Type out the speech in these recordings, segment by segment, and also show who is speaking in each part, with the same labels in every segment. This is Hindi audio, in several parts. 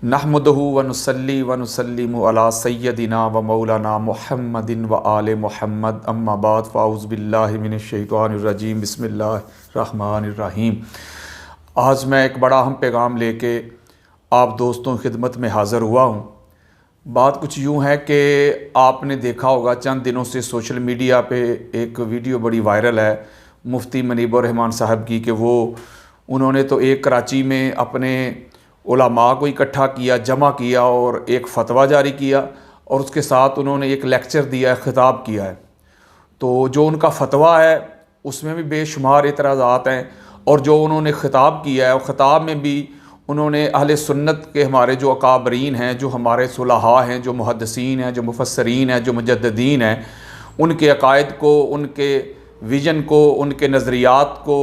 Speaker 1: नहमदहु व नुसल्ली व नुसल्लिमु अला सय्यदिना व मौलाना मुहम्मदिन व आले मुहम्मद अम्मा बाद फ़ाउज़ु बिल्लाहि मिनश शैतानिर रजीम बिस्मिल्लाहिर रहमानिर रहीम। आज मैं एक बड़ा अहम पैगाम लेके आप दोस्तों की खिदमत में हाज़िर हुआ हूँ। बात कुछ यूँ है कि आपने देखा होगा चंद दिनों से सोशल मीडिया पे एक वीडियो बड़ी वायरल है मुफ्ती मुनीबुर रहमान साहब की, कि वो उन्होंने तो एक कराची में अपने उलमा को इकट्ठा किया, जमा किया और एक फ़तवा जारी किया और उसके साथ उन्होंने एक लेक्चर दिया है, ख़िताब किया है। तो जो उनका फ़तवा है उसमें भी बेशुमार एतराज़ात हैं और जो उन्होंने ख़िताब किया है और ख़िताब में भी उन्होंने अहले सुन्नत के हमारे जो अकाबरीन हैं, जो हमारे सुलहा हैं, जो मुहद्दिसीन हैं, जो मुफस्सरीन हैं, जो मुजद्दिदीन हैं, उनके अकायद को, उनके विज़न को, उनके नज़रियात को,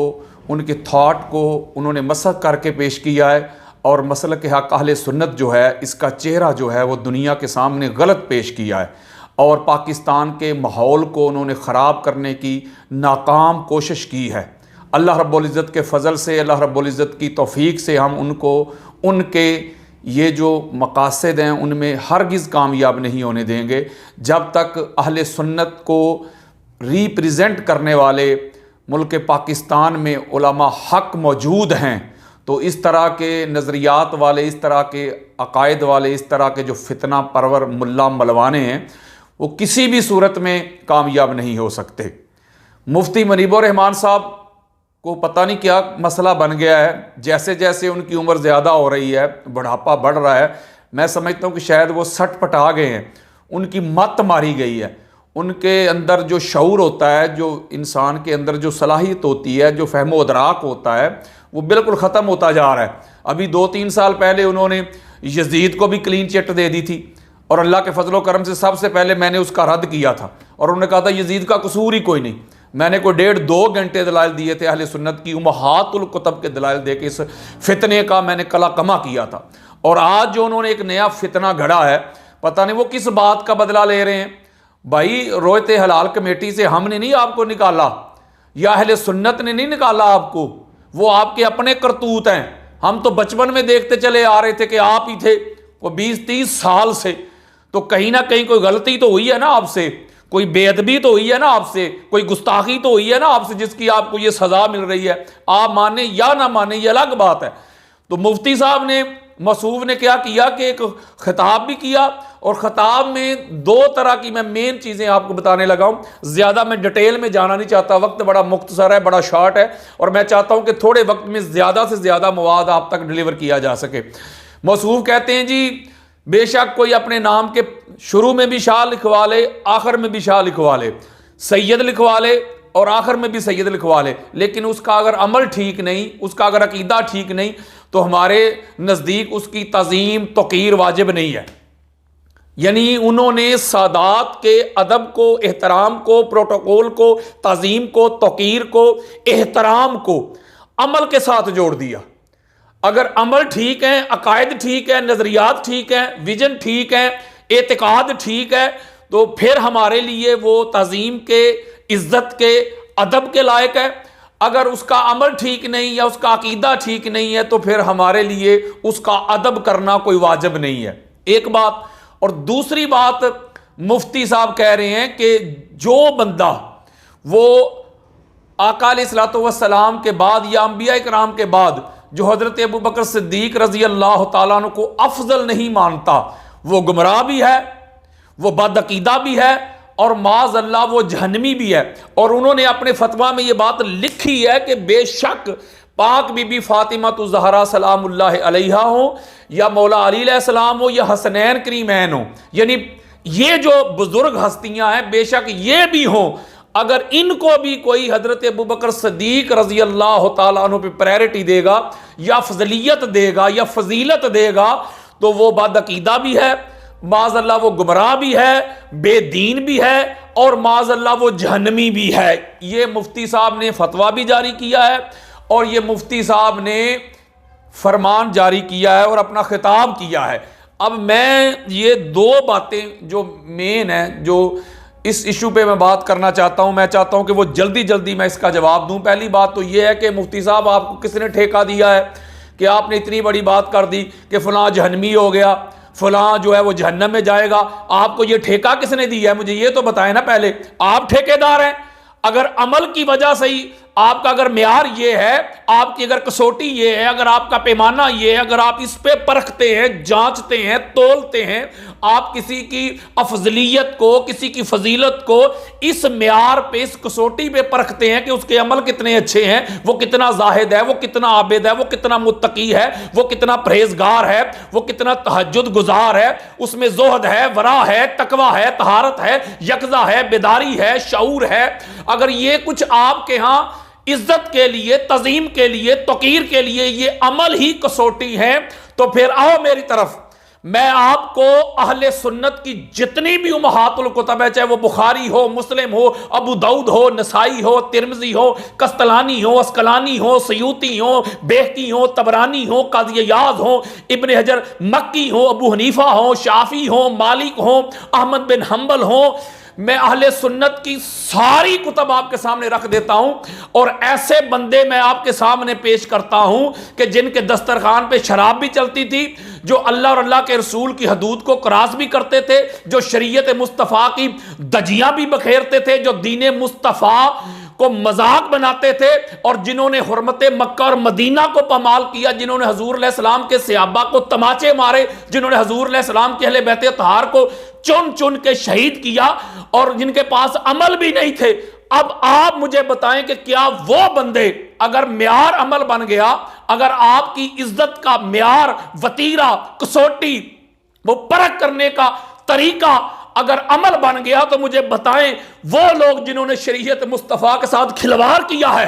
Speaker 1: उनके थाट को उन्होंने मसख करके पेश किया है। और मसलक हक़ अहले सुन्नत जो है, इसका चेहरा जो है वो दुनिया के सामने गलत पेश किया है और पाकिस्तान के माहौल को उन्होंने ख़राब करने की नाकाम कोशिश की है। अल्लाह रब्बुल इज़्ज़त के फ़ज़ल से, अल्लाह रब्बुल इज़्ज़त की तौफ़ीक़ से हम उनको उनके ये जो मक़ासद हैं उनमें हरगिज़ कामयाब नहीं होने देंगे जब तक अहले सुन्नत को रिप्रेजेंट करने वाले मुल्क पाकिस्तान में उलमा हक़ मौजूद हैं। तो इस तरह के नज़रियात वाले, इस तरह के अकायद वाले, इस तरह के जो फितना परवर मुल्ला मलवाने हैं वो किसी भी सूरत में कामयाब नहीं हो सकते। मुफ्ती मुनीबुर रहमान साहब को पता नहीं क्या मसला बन गया है, जैसे जैसे उनकी उम्र ज़्यादा हो रही है, बुढ़ापा बढ़ रहा है, मैं समझता हूँ कि शायद वो सट पटा गए हैं, उनकी मत मारी गई है। उनके अंदर जो शऊर होता है, जो इंसान के अंदर जो सलाहियत होती है, जो फ़हम व इदराक होता है, वो बिल्कुल ख़त्म होता जा रहा है। अभी 2-3 साल पहले उन्होंने यजीद को भी क्लीन चिट दे दी थी और अल्लाह के फजलो करम से सबसे पहले मैंने उसका रद्द किया था और उन्होंने कहा था यजीद का कसूर ही कोई नहीं। मैंने कोई 1.5-2 घंटे दलाइल दिए थे, अहले सुन्नत की उम्महातुल कुतुब के दलाइल दे के इस फितने का मैंने कला कमा किया था। और आज जो उन्होंने एक नया फितना घड़ा है, पता नहीं वो किस बात का बदला ले रहे हैं। भाई, रोयते हलाल कमेटी से हमने नहीं आपको निकाला या अहले सुन्नत ने नहीं निकाला आपको, वो आपके अपने करतूत हैं। हम तो बचपन में देखते चले आ रहे थे कि आप ही थे, वो 20-30 साल से। तो कहीं ना कहीं कोई गलती तो हुई है ना आपसे, कोई बेअदबी तो हुई है ना आपसे, कोई गुस्ताखी तो हुई है ना आपसे, जिसकी आपको ये सज़ा मिल रही है। आप माने या ना माने ये अलग बात है। तो मुफ्ती साहब ने, मसूफ ने क्या किया कि एक ख़िताब भी किया और ख़िताब में 2 तरह की मैं मेन चीज़ें आपको बताने लगा हूँ। ज़्यादा मैं डिटेल में जाना नहीं चाहता, वक्त बड़ा मुख्तसर है, बड़ा शॉर्ट है और मैं चाहता हूँ कि थोड़े वक्त में ज़्यादा से ज़्यादा मवाद आप तक डिलीवर किया जा सके। मसूफ कहते हैं जी, बेशक कोई अपने नाम के शुरू में भी शाह लिखवा ले, आखिर में भी शाह लिखवा ले, सैयद लिखवा ले और आखिर में भी सैयद लिखवा ले, लेकिन उसका अगर अमल ठीक नहीं, उसका अगर अकीदा ठीक नहीं, तो हमारे नज़दीक उसकी तज़ीम तौक़ीर वाजिब नहीं है। यानी उन्होंने सादात के अदब को, एहतराम को, प्रोटोकॉल को, तज़ीम को, तौक़ीर को, एहतराम को अमल के साथ जोड़ दिया। अगर अमल ठीक है, अकायद ठीक है, नज़रियात ठीक है, विजन ठीक है, एतिकाद ठीक है, तो फिर हमारे लिए वो तज़ीम के, इज़्ज़त के, अदब के लायक है। अगर उसका अमल ठीक नहीं या उसका अकीदा ठीक नहीं है तो फिर हमारे लिए उसका अदब करना कोई वाजिब नहीं है। एक बात। और दूसरी बात, मुफ्ती साहब कह रहे हैं कि जो बंदा वो आका अलैहिस्सलातु वस्सलाम के बाद या अंबिया इकराम के बाद जो हज़रत अबू बकर सिद्दीक रज़ी अल्लाह तआला अन्हु को अफजल नहीं मानता, वो गुमराह भी है, वो बदअकीदा भी है और माज़ अल्लाह वो जहन्नमी भी है। और उन्होंने अपने फतवा में ये बात लिखी है कि बेशक पाक बीबी फातिमा तो ज़हरा सलामुल्लाह अलैहा हो या मौला अली अलैहिस्सलाम हो या हसनैन करीमैन हो, यानी ये जो बुजुर्ग हस्तियां हैं बेशक ये भी हों, अगर इनको भी कोई हजरत अबू बकर सिद्दीक रज़ी अल्लाह तआला अन्हु पे प्रायोरिटी देगा या फजलियत देगा या फजीलत देगा तो वो बदअकीदा भी है, माज़अल्लाह वो गुमराह भी है, बेदीन भी है और माज़अल्लाह वो जहन्नमी भी है। ये मुफ्ती साहब ने फतवा भी जारी किया है और ये मुफ्ती साहब ने फरमान जारी किया है और अपना खिताब किया है। अब मैं ये 2 बातें जो मेन हैं, जो इस इशू पे मैं बात करना चाहता हूं, मैं चाहता हूं कि वो जल्दी जल्दी मैं इसका जवाब दूं। पहली बात तो ये है कि मुफ्ती साहब आपको किसने ठेका दिया है कि आपने इतनी बड़ी बात कर दी कि फलां जहन्नमी हो गया, फलां जो है वो जहन्नम में जाएगा। आपको ये ठेका किसने दिया है? मुझे ये तो बताएं ना, पहले आप ठेकेदार हैं। अगर अमल की वजह से ही आपका अगर म्यार ये है, आपकी अगर कसौटी ये है, अगर आपका पैमाना ये है, अगर आप इस पे परखते हैं, जांचते हैं, तोलते हैं, आप किसी की अफजलियत को, किसी की फजीलत को इस म्यार पे, इस कसौटी पे परखते हैं कि उसके अमल कितने अच्छे हैं, वो कितना जाहिद है, वो कितना आबिद है, वो कितना मुत्तकी है, वो कितना परहेजगार है, वो कितना तहज्जुद गुजार है, उसमें जोहद है, वरा है, तकवा है, तहारत है, यकजा है, बेदारी है, शऊर है। अगर ये कुछ आपके यहां इज्जत के लिए, तजीम के लिए, तौकीर के लिए ये अमल ही कसौटी है, तो फिर आओ मेरी तरफ। मैं आपको अहले सुन्नत की जितनी भी उम्महातुल कुतुब है, चाहे वो बुखारी हो, मुस्लिम हो, अबू दाऊद हो, नसाई हो, तिरमिज़ी हो, कस्तलानी हो, अस्कलानी हो, सयूती हो, बेहकी हो, तबरानी हो, काज़ी इयाज़ हो, इब्न हजर मक्की हो, अबू हनीफा हो, शाफी हो, मालिक हो, अहमद बिन हम्बल हो, मैं अहले सुन्नत की सारी कुतब आपके सामने रख देता हूं। और ऐसे बंदे मैं आपके सामने पेश करता हूं कि जिनके दस्तरखान पे शराब भी चलती थी, जो अल्लाह और अल्लाह के रसूल की हदूद को क्रॉस भी करते थे, जो शरीयत मुस्तफ़ा की दजियां भी बखेरते थे, जो दीन मुस्तफ़ा को मजाक बनाते थे, और जिन्होंने हुर्मत मक्का और मदीना को पमाल किया, जिन्होंने हजूर अलैहिस्सलाम के सहाबा को तमाचे मारे, जिन्होंने हजूर अलैहिस्सलाम के अहले बैत तहार को चुन चुन के शहीद किया, और जिनके पास अमल भी नहीं थे। अब आप मुझे बताएं कि क्या वो बंदे, अगर म्यार अमल बन गया, अगर आपकी इज्जत का म्यार, वतीरा, कसौटी, वो परख करने का तरीका अगर अमल बन गया, तो मुझे बताएं वो लोग जिन्होंने शरीयत मुस्तफ़ा के साथ खिलवाड़ किया है,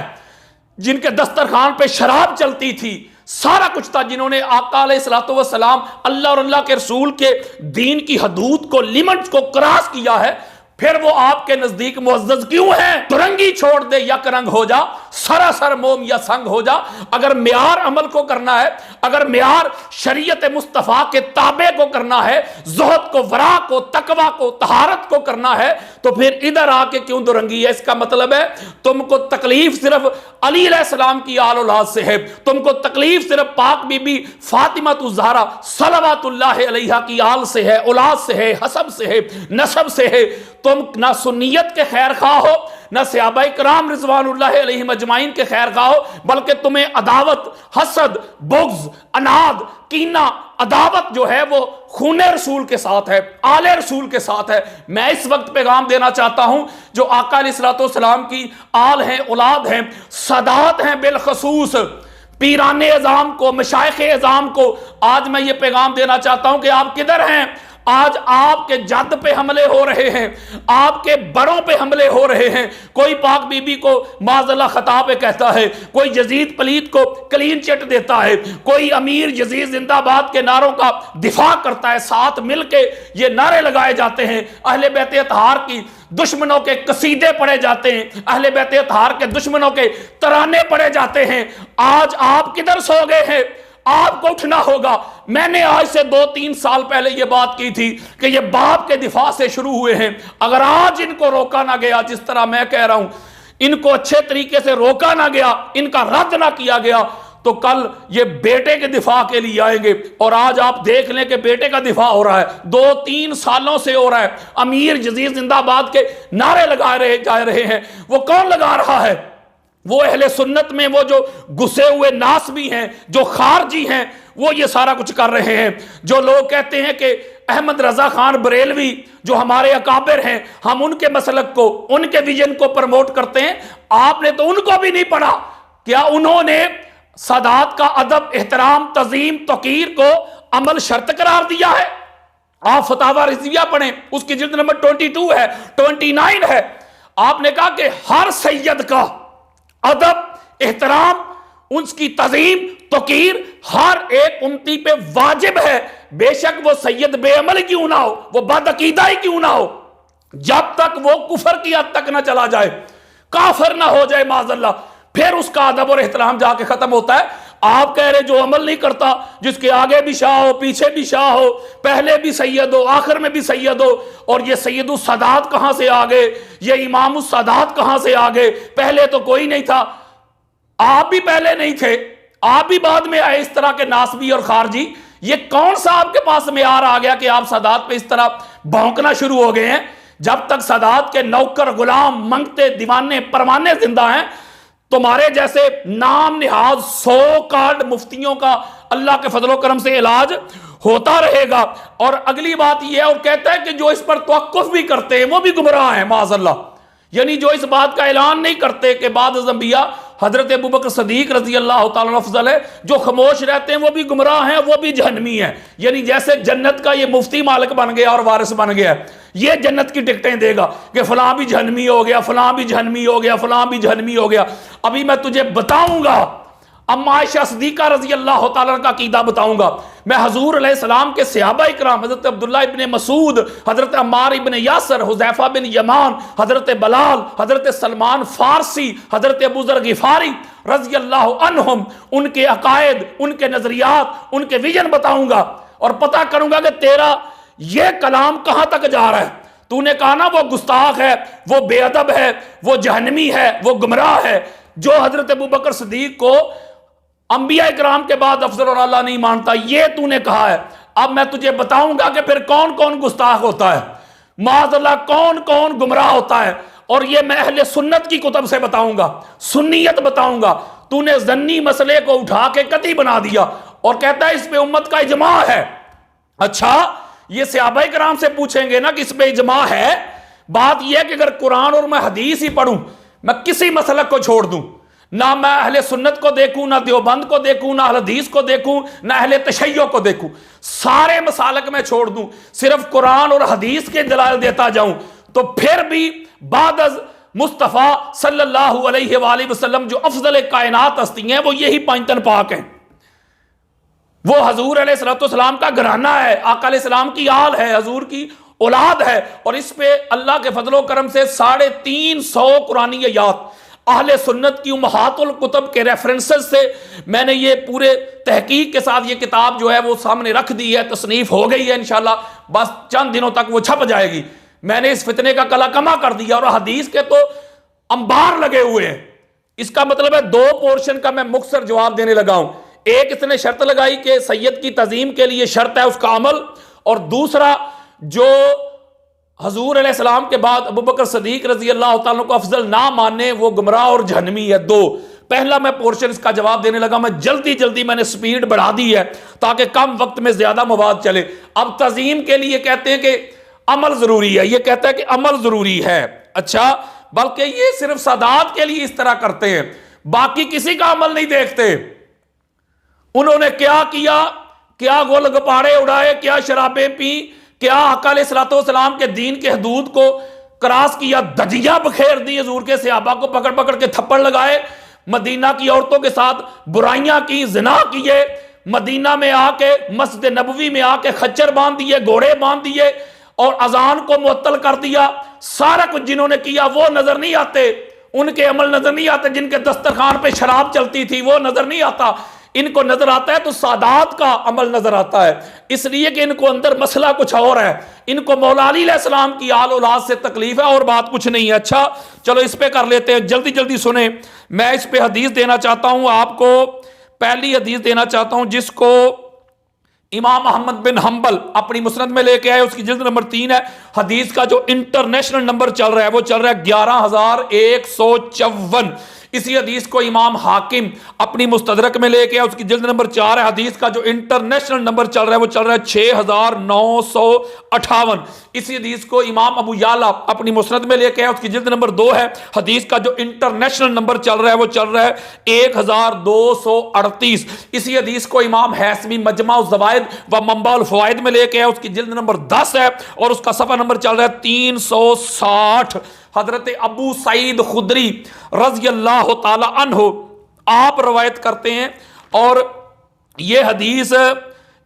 Speaker 1: जिनके दस्तरखान पे शराब चलती थी, सारा कुछ था, जिन्होंने आका अलैहिस्सलातु वस्सलाम, अल्लाह और अल्लाह के रसूल के दीन की हदूद को, लिमिट्स को क्रॉस किया है, फिर वो आपके नजदीक मुअज़्ज़ज़ क्यों है? तुरंगी छोड़ दे, यक रंग हो जा, सरासर मोम या संग हो जा। अगर म्यार अमल को करना है, अगर म्यार शरीयत मुस्तफ़ा के ताबे को करना है, ज़ुहद को, वरा को, तकवा को, तहारत को करना है, तो फिर इधर आके क्यों दुरंगी है? इसका मतलब है तुमको तकलीफ सिर्फ अली अलैहिस्सलाम की आल औलाद से है, तुमको तकलीफ सिर्फ पाक बीबी फातिमा ज़हरा सलवातुल्लाह अलैहा की आल से है, औलाद से है, हसब से है, नसब से है। तुम ना सुन्नियत के खैर खा हो, ना सहाबाए किराम रिज़वानुल्लाह अलैहिम अजमाइन के खैर खा हो, बल्कि तुम्हें अदावत, हसद, बुग़्ज़, अनाद, कीना, अदावत जो है वो खूने रसूल के साथ है, आले रसूल के साथ है। मैं इस वक्त पैगाम देना चाहता हूं, जो आका अलैहिस्सलाम की आल हैं, औलाद हैं, सदात हैं, बिलखसूस पीराने अज़ाम को, मशाइख़े अज़ाम को, आज मैं ये पैगाम देना चाहता हूं कि आप किधर हैं? आज आपके जद पे हमले हो रहे हैं, आपके बड़ों पे हमले हो रहे हैं। कोई पाक बीबी को माज़अल्लाह खता पे कहता है, कोई यजीद पलीत को क्लीन चिट देता है, कोई अमीर यजीद जिंदाबाद के नारों का दिफा करता है। साथ मिलके ये नारे लगाए जाते हैं, अहले बैत अतहार की दुश्मनों के कसीदे पढ़े जाते हैं, अहले बैत अतहार के दुश्मनों के तराने पढ़े जाते हैं। आज आप किधर सो गए हैं? आपको उठना होगा। मैंने आज से 2-3 साल पहले यह बात की थी कि ये बाप के दिफा से शुरू हुए हैं। अगर आज इनको रोका ना गया, जिस तरह मैं कह रहा हूं, इनको अच्छे तरीके से रोका ना गया, इनका रद्द ना किया गया, तो कल ये बेटे के दिफा के लिए आएंगे। और आज आप देख लें कि बेटे का दिफा हो रहा है, 2-3 सालों से हो रहा है। अमीर यजीद जिंदाबाद के नारे लगा जा रहे हैं। वो कौन लगा रहा है? वो अहले सुन्नत में वो जो घुसे हुए नास भी हैं, जो खारजी हैं, वो ये सारा कुछ कर रहे हैं। जो लोग कहते हैं कि अहमद रजा खान बरेलवी जो हमारे अकाबिर हैं, हम उनके मसलक को, उनके विजन को प्रमोट करते हैं। आपने तो उनको भी नहीं पढ़ा। क्या उन्होंने सादात का अदब, एहतराम, तजीम, तौकीर को अमल शर्त करार दिया है? आप फतावा रिज़विया पढ़ें, उसकी जिल्द नंबर 22 है, 29 है। आपने कहा कि हर सैयद का अदब, एहतराम, उसकी तजीम, तौकीर हर एक उम्मती पे वाजिब है, बेशक वो सैयद बेअमल क्यों ना हो, वो बदअकीदा ही क्यों ना हो, जब तक वो कुफर की हद तक ना चला जाए, काफिर ना हो जाए माज़अल्लाह, फिर उसका अदब और एहतराम जाके खत्म होता है। आप कह रहे जो अमल नहीं करता, जिसके आगे भी शाह हो, पीछे भी शाह हो, पहले भी सैयद हो, आखिर में भी सैयद हो, और ये सैयदुस सादात कहां से आ गए, ये इमामुस सादात कहां से आ गए? पहले तो कोई नहीं था, आप भी पहले नहीं थे, आप भी बाद में आए इस तरह के नासबी और खारजी। ये कौन सा आपके पास मेयार आ गया कि आप सादात पे इस तरह भौंकना शुरू हो गए हैं? जब तक सादात के नौकर, गुलाम, मंगते, दीवाने, परवाने जिंदा हैं, तुम्हारे जैसे नाम निहाज 100 कार्ड मुफ्तियों का अल्लाह के फजलो करम से इलाज होता रहेगा। और अगली बात यह है, और कहता है कि जो इस पर तवक्कुफ भी करते हैं वो भी गुमराह है माज़अल्लाह। यानी जो इस बात का ऐलान नहीं करते कि बाद अंबिया हजरत अबू बकर सदीक रजी अल्लाह तआला अन्हु अफजल है, जो खामोश रहते हैं वो भी गुमराह हैं, वो भी जहन्नमी है। यानी जैसे जन्नत का ये मुफ्ती मालिक बन गया और वारिस बन गया, ये जन्नत की टिकटें देगा कि फलां भी जहन्नमी हो गया, फलां भी जहन्नमी हो गया, फलां भी जहन्नमी हो गया। अभी मैं तुझे बताऊंगा, अम्मा आयशा सिद्दीका रजी अल्लाह तआला का अकीदा बताऊंगा। मैं हजूर अलैहिस्सलाम के सहाबा इकराम, हजरत अब्दुल्लाह इब्ने मसूद, हजरत अम्मार इब्ने यासर, हुज़ैफा बिन यमान, हजरत बलाल, हजरत सलमान फारसी, हजरत अबू ज़र गिफारी रजी अल्लाह अन्हुम, उनके अकायद, उनके नजरियात, उनके विजन बताऊंगा और पता करूंगा कि तेरा ये कलाम कहां तक जा रहा है। तूने कहा ना वो गुस्ताख है, वो बेअदब है, वो जहन्नमी है, वो गुमराह है, जो हजरत अबू बकर सिद्दीक को अंबिया इकराम के बाद अफजल और आला नहीं मानता, ये तूने कहा है। अब मैं तुझे बताऊंगा कि फिर कौन कौन गुस्ताख होता है, माज़अल्लाह कौन कौन गुमराह होता है। और ये मैं अहले सुन्नत की कुतब से बताऊंगा, सुन्नियत बताऊंगा। तूने जन्नी मसले को उठा के कती बना दिया और कहता है इस पे उम्मत का इजमा है। अच्छा, ये सहाबा इकराम से पूछेंगे ना कि इस पे इजमा है। बात यह कि अगर कुरान और मैं हदीस ही पढ़ूं, मैं किसी मसलक को छोड़ दूं, ना मैं अहले सुन्नत को देखूं, ना देवबंद को देखूं, ना अहले हदीस को देखूं, ना अहले तशय्यो को देखूं, सारे मसालक में छोड़ दूं, सिर्फ कुरान और हदीस के दलाल देता जाऊं, तो फिर भी बाद मुस्तफ़ा सल्लल्लाहु अलैहि वसल्लम जो अफजल कायनात हस्ती हैं वो यही पांचतन पाक हैं। वो हजूर अलैहिस्सलाम का घराना है, आका अलैहिस्सलाम की आल है, हजूर की औलाद है। और इस पे अल्लाह के फजलो करम से 350 कुरानी आयात अहले सुन्नत की उम्महातुल कुतुब के रेफरेंसेस से मैंने ये पूरे तहकीक के साथ ये किताब जो है वो सामने रख दी है, तसनीफ हो गई है इंशाल्लाह, बस चंद दिनों तक वो छप जाएगी। मैंने इस फितने का कला कमा कर दिया और हदीस के तो अंबार लगे हुए हैं। इसका मतलब है 2 पोर्शन का मैं मुख्तसर जवाब देने लगा हूं। एक, इसने शर्त लगाई कि सैयद की तज़ीम के लिए शर्त है उसका अमल, और दूसरा जो हजूर अलैहिस्सलाम के बाद अबू बकर सदीक रजी अल्लाह तआला को अफजल ना माने वो गुमराह और जहन्नमी है। 2 पहला मैं पोर्शन इसका जवाब देने लगा, मैं जल्दी जल्दी मैंने स्पीड बढ़ा दी है ताकि कम वक्त में ज्यादा मवाद चले। अब तज़ीम के लिए कहते हैं कि अमल जरूरी है, ये कहता है कि अमल जरूरी है। अच्छा, बल्कि ये सिर्फ सादात के लिए इस तरह करते हैं, बाकी किसी का अमल नहीं देखते। उन्होंने क्या किया, क्या गोल गपाड़े उड़ाए, क्या शराबें पी, क्या आका अलैहिस्सलाम के दीन के हदूद को क्रॉस किया, धजियां बखेर दी, हजूर के सहाबा को पकड़ पकड़ के थप्पड़ लगाए, मदीना की औरतों के साथ बुराइयां की, जिना किए, मदीना में आके मस्जिद नबवी में आके खच्चर बांध दिए, घोड़े बांध दिए और अजान को मुअत्तल कर दिया। सारा कुछ जिन्होंने किया वो नजर नहीं आते, उनके अमल नजर नहीं आते। जिनके दस्तरखान पे शराब चलती थी वो नजर नहीं आता, इनको नजर आता है तो सादात का अमल नजर आता है, इसलिए कि इनको अंदर मसला कुछ और है। इनको मौला अली अलैहिस्सलाम की आल औलाद से तकलीफ है और बात कुछ नहीं है। अच्छा चलो इस पे कर लेते हैं, जल्दी जल्दी सुने। मैं इस पे हदीस देना चाहता हूं आपको, पहली हदीस देना चाहता हूं जिसको इमाम अहमद बिन हंबल अपनी मुस्नद में लेके आए, उसकी जिल्द नंबर 3 है। हदीस का जो इंटरनेशनल नंबर चल रहा है वो चल रहा है 11,154। इसी हदीस को इमाम हाकिम अपनी मुस्तदरक में लेके आए, उसकी जिल्द नंबर 4 है। हदीस का जो इंटरनेशनल नंबर चल रहा है वो चल रहा है 6,958। इसी हदीस को इमाम अबू याला अपनी मुस्नद में लेके आए, उसकी जिल्द नंबर 2 है। हदीस का जो इंटरनेशनल नंबर चल रहा है वो चल रहा है 1,238। इसी हदीस को इमाम हैसमी मजमा ज़वाइद व मंबाउल फ़वाइद में लेके आए, उसकी जिल्द नंबर 10 है और उसका सफ़ा नंबर चल रहा है 360। हजरत अबू सईद खुदरी रज़ी अल्लाह ताला अन्हु आप रवायत करते हैं और यह हदीस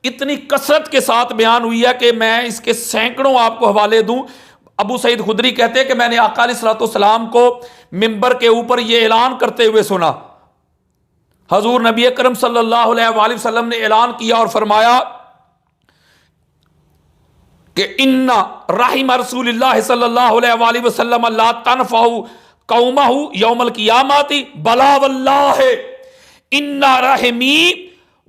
Speaker 1: इतनी कसरत के साथ बयान हुई है कि मैं इसके सैकड़ों आपको हवाले दूं। अबू सईद खुदरी कहते हैं कि मैंने आका अलैहिस्सलाम को मिंबर के ऊपर यह ऐलान करते हुए सुना। हजूर नबी अकरम सल्लल्लाहु अलैहि वसल्लम ने ऐलान किया और फरमाया कि इन्ना राहिम रसूलुल्लाह सल्लल्लाहु अलैहि वसल्लम ला तनफउ कौमहु यौमल क़ियामती बला वल्लाह, इन्ना रहमी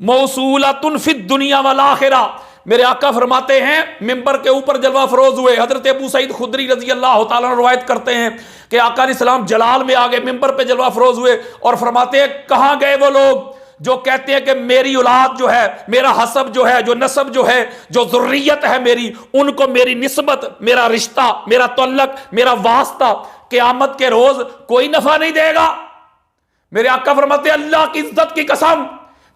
Speaker 1: मौसूलतुन फिद दुनिया वल आखिरा। मेरे आका फरमाते हैं मिंबर के ऊपर जलवा फरोज हुए। हजरत अबू सईद खुदरी रजी अल्लाह तआला अन्हु रवायत करते हैं कि आका अलैहिस्सलाम जलाल में आ गए, मिंबर पे जलवा फरोज हुए और फरमाते हैं कहां गए वो लोग जो कहते हैं कि मेरी औलाद जो है, मेरा हसब जो है, जो नसब जो है, जो ज़ुर्रियत है मेरी, उनको मेरी निस्बत, मेरा रिश्ता, मेरा तल्लक, मेरा वास्ता क़यामत के रोज कोई नफा नहीं देगा। मेरे आका फरमाते हैं अल्लाह की इज्जत की कसम,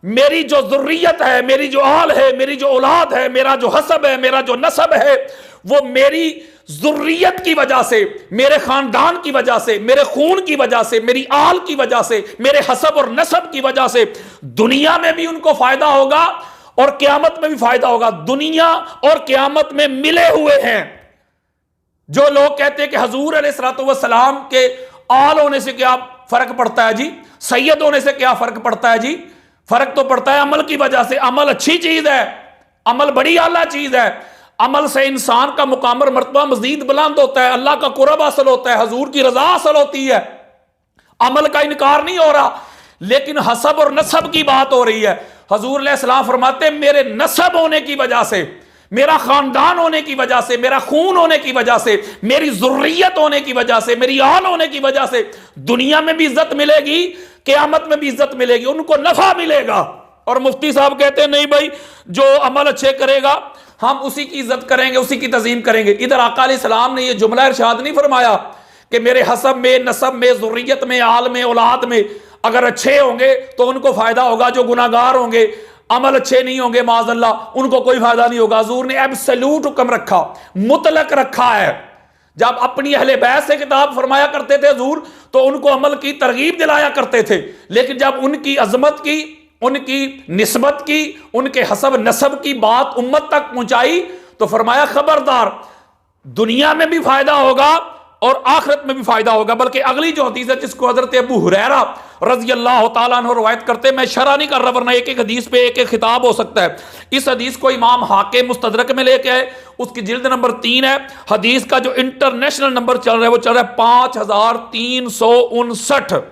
Speaker 1: मेरी जो ज़ुर्रियत है, मेरी जो आल है, मेरी जो औलाद है, मेरा जो हसब है, मेरा जो नसब है, वो मेरी ज़ुर्रियत की वजह से, मेरे खानदान की वजह से, मेरे खून की वजह से, मेरी आल की वजह से, मेरे हसब और नसब की वजह से दुनिया में भी उनको फायदा होगा और क़यामत में भी फायदा होगा। दुनिया और क़यामत में मिले हुए हैं। जो लोग कहते हैं कि हजूर अलैहिस्सलातु वस्सलाम के आल होने से क्या फर्क पड़ता है जी, सैयद होने से क्या फर्क पड़ता है जी? फर्क तो पड़ता है अमल की वजह से। अमल अच्छी चीज है, अमल बड़ी आला चीज है। अमल से इंसान का मुकाम और मर्तबा मजीद बुलंद होता है, अल्लाह का कुर्ब हासिल होता है, हजूर की रजा हासिल होती है। अमल का इनकार नहीं हो रहा, लेकिन हसब और नसब की बात हो रही है। हजूर अलैहिस्सलाम फरमाते मेरे नसब होने की वजह से, मेरा खानदान होने की वजह से, मेरा खून होने की वजह से, मेरी ज़ुर्रियत होने की वजह से, मेरी आल होने की वजह से दुनिया में भी इज्जत मिलेगी, क़यामत में भी इज्जत मिलेगी, उनको नफा मिलेगा। और मुफ्ती साहब कहते हैं नहीं भाई, जो अमल अच्छे करेगा हम उसी की इज्जत करेंगे, उसी की तज़ीम करेंगे। इधर आका अलैहिस्सलाम ने यह जुमला इरशाद नहीं फरमाया कि मेरे हसब में, नसब में, ज़ुर्रियत में, आल में, औलाद में अगर अच्छे होंगे तो उनको फायदा होगा, जो गुनाहगार होंगे, अमल अच्छे नहीं होंगे माज़अल्लाह, उनको कोई फायदा नहीं होगा। हजूर ने एब्सोल्यूट हुक्म रखा, मुतलक रखा है। जब अपनी अहले बैत से किताब फरमाया करते थे हजूर तो उनको अमल की तरगीब दिलाया करते थे, लेकिन जब उनकी अजमत की, उनकी निस्बत की, उनके हसब नसब की बात उम्मत तक पहुंचाई तो फरमाया खबरदार, दुनिया में भी फायदा होगा और आखिरत में भी फायदा होगा। बल्कि अगली जो हदीस है जिसको हजरत अबू हुरैरा रज़ी अल्लाह तआला अन्हु रवायत करते हैं, मैं शरह नहीं कर रहा वरना एक एक हदीस पे एक एक खिताब हो सकता है। इस हदीस को इमाम हाकिम मुस्तदरक में लेके आए, उसकी जिल्द नंबर 3 है। हदीस का जो इंटरनेशनल नंबर चल रहा है वो चल रहा है 5359।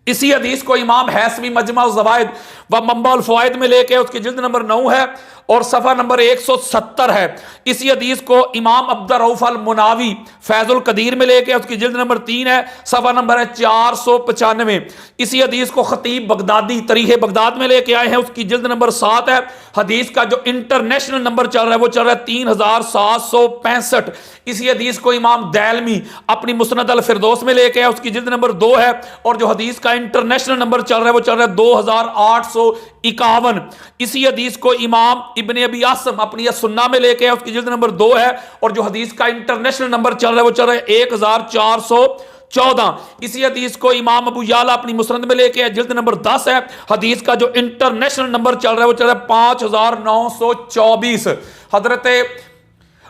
Speaker 1: इसी हदीस को इमाम हैसमी मजमा ज़वाइद व मंबा फ़वाइद में लेके उसकी जिल्द नंबर 9 है और सफ़ा नंबर 170 है। इसी हदीस को इमाम अब्दुर रऊफ़ अल मुनावी फैज़ुल कदीर में लेके उसकी जिल्द नंबर 3 है, सफ़ा नंबर है 495। इसी हदीस को खतीब बगदादी तरीक़ बगदाद में लेके आए हैं, उसकी जिल्द नंबर 7 है। हदीस का जो इंटरनेशनल नंबर चल रहा है वो चल रहा है 3765। इसी हदीस को इमाम दैलमी अपनी मुस्नद अल फिरदौस में लेके आए, उसकी जिल्द नंबर 2 है और जो हदीस का इंटरनेशनल नंबर चल रहा है वो चल रहा है 2851। इसी हदीस को इमाम इब्ने अबी आसम अपनी सुन्ना में लेके आए, उसकी जिल्द नंबर 2 है और जो हदीस का इंटरनेशनल नंबर चल रहा है वो चल रहा है 1414। इसी हदीस को इमाम अबू याला अपनी मुस्नद में लेके आए, जिल्द नंबर 10 है। हदीस का जो इंटरनेशनल नंबर चल रहा है वो चल रहा है 5924। हजरत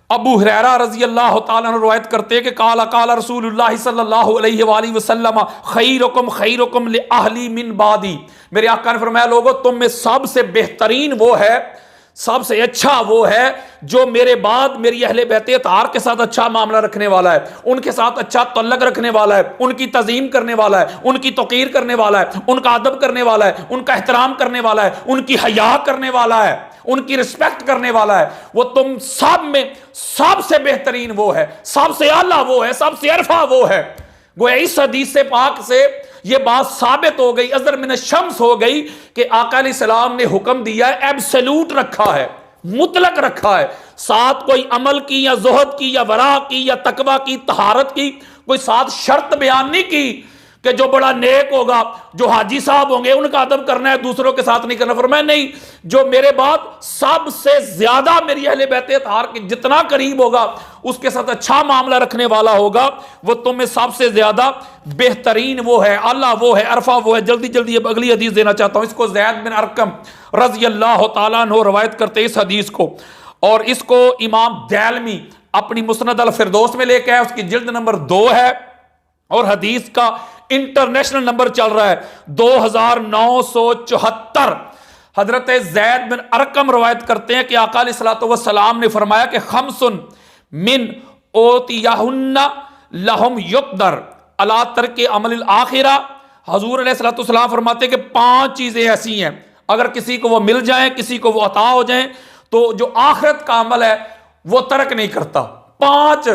Speaker 1: अबू हुरैरा रज़ी अल्लाह तआला अन्हु रवायत करते हैं कि काला काला रसूलुल्लाह सल्लल्लाहु अलैहि वसल्लम खैरुकुम लि अहली मिन बादी। मेरे आका ने फरमाया लोगों तुम में सबसे बेहतरीन वो है, सबसे अच्छा वो है जो मेरे बाद मेरी अहले बैत अतार के साथ अच्छा मामला रखने वाला है, उनके साथ अच्छा तल्लक रखने वाला है, उनकी तज़ीम करने वाला है, उनकी तौक़ीर करने वाला है, उनका अदब करने वाला है, उनका एहतराम करने वाला है, उनकी हया करने वाला है, उनकी रिस्पेक्ट करने वाला है। वो तुम सब में सबसे बेहतरीन वो है, सबसे आला वो है, सबसे अरफा वो है। गोया इस हदीस से पाक से ये बात साबित हो गई, अज़र मिन शम्स हो गई कि आका अलैहिस्सलाम ने हुक्म दिया है, एब्सोल्यूट रखा है, मुतलक रखा है। साथ कोई अमल की या ज़ुहद की या वरा की या तकवा की, तहारत की कोई साथ शर्त बयान नहीं की कि जो बड़ा नेक होगा, जो हाजी साहब होंगे उनका अदब करना है, दूसरों के साथ नहीं करना। फरमाया नहीं, जो मेरे बाद सबसे ज्यादा मेरी अहले बैत अतार के जितना करीब होगा उसके साथ अच्छा मामला रखने वाला होगा, वो तुम्हें सबसे ज्यादा बेहतरीन वो है, अल्लाह वो है, अरफा वो है। जल्दी जल्दी अब अगली हदीस देना चाहता हूं। इसको ज़ैद बिन अरकम रज़ी अल्लाह तआला अन्हु रवायत करते इस हदीस को, और इसको इमाम दैलमी अपनी मुस्नद अल फिरदौस में लेके आए, उसकी जिल्द नंबर 2 है और हदीस का इंटरनेशनल नंबर चल रहा है 2974। हजरत ज़ैद बिन अरकम रवायत करते हैं कि आका अलैहिस्सलातु वस्सलाम ने फरमाया कि खम्सुन मिन ओतियाहुन्ना लहुम युक़दर अला तरके अमलिल आखिरा हजूर अलैहिस्सलाम फरमाते हैं कि 5 चीज़ें ऐसी हैं, अगर किसी को वो मिल जाए, किसी को वो अता हो जाए, तो जो आखिरत का अमल है वो तर्क नहीं करता। 5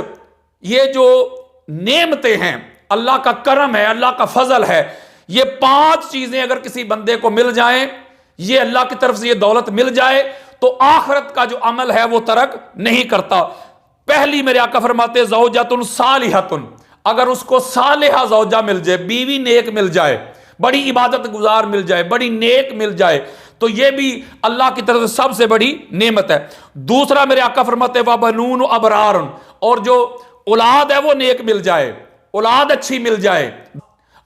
Speaker 1: ये जो नेमतें हैं, अल्लाह का करम है, अल्लाह का फजल है, ये 5 चीज़ें अगर किसी बंदे को मिल जाए, ये अल्लाह की तरफ से ये दौलत मिल जाए, तो आखिरत का जो अमल है वो तर्क नहीं करता। पहली मेरे आका फरमाते ज़ौजतुन सालिहतुन, अगर उसको सालिहा ज़ौजा मिल जाए, बीवी नेक मिल जाए, बड़ी इबादत गुजार मिल जाए, बड़ी नेक मिल जाए, तो ये भी अल्लाह की तरफ से सबसे बड़ी नेमत है। दूसरा मेरे आका फरमाते व बनून अबरारुन, और जो औलाद है वो नेक मिल जाए, औलाद अच्छी मिल जाए,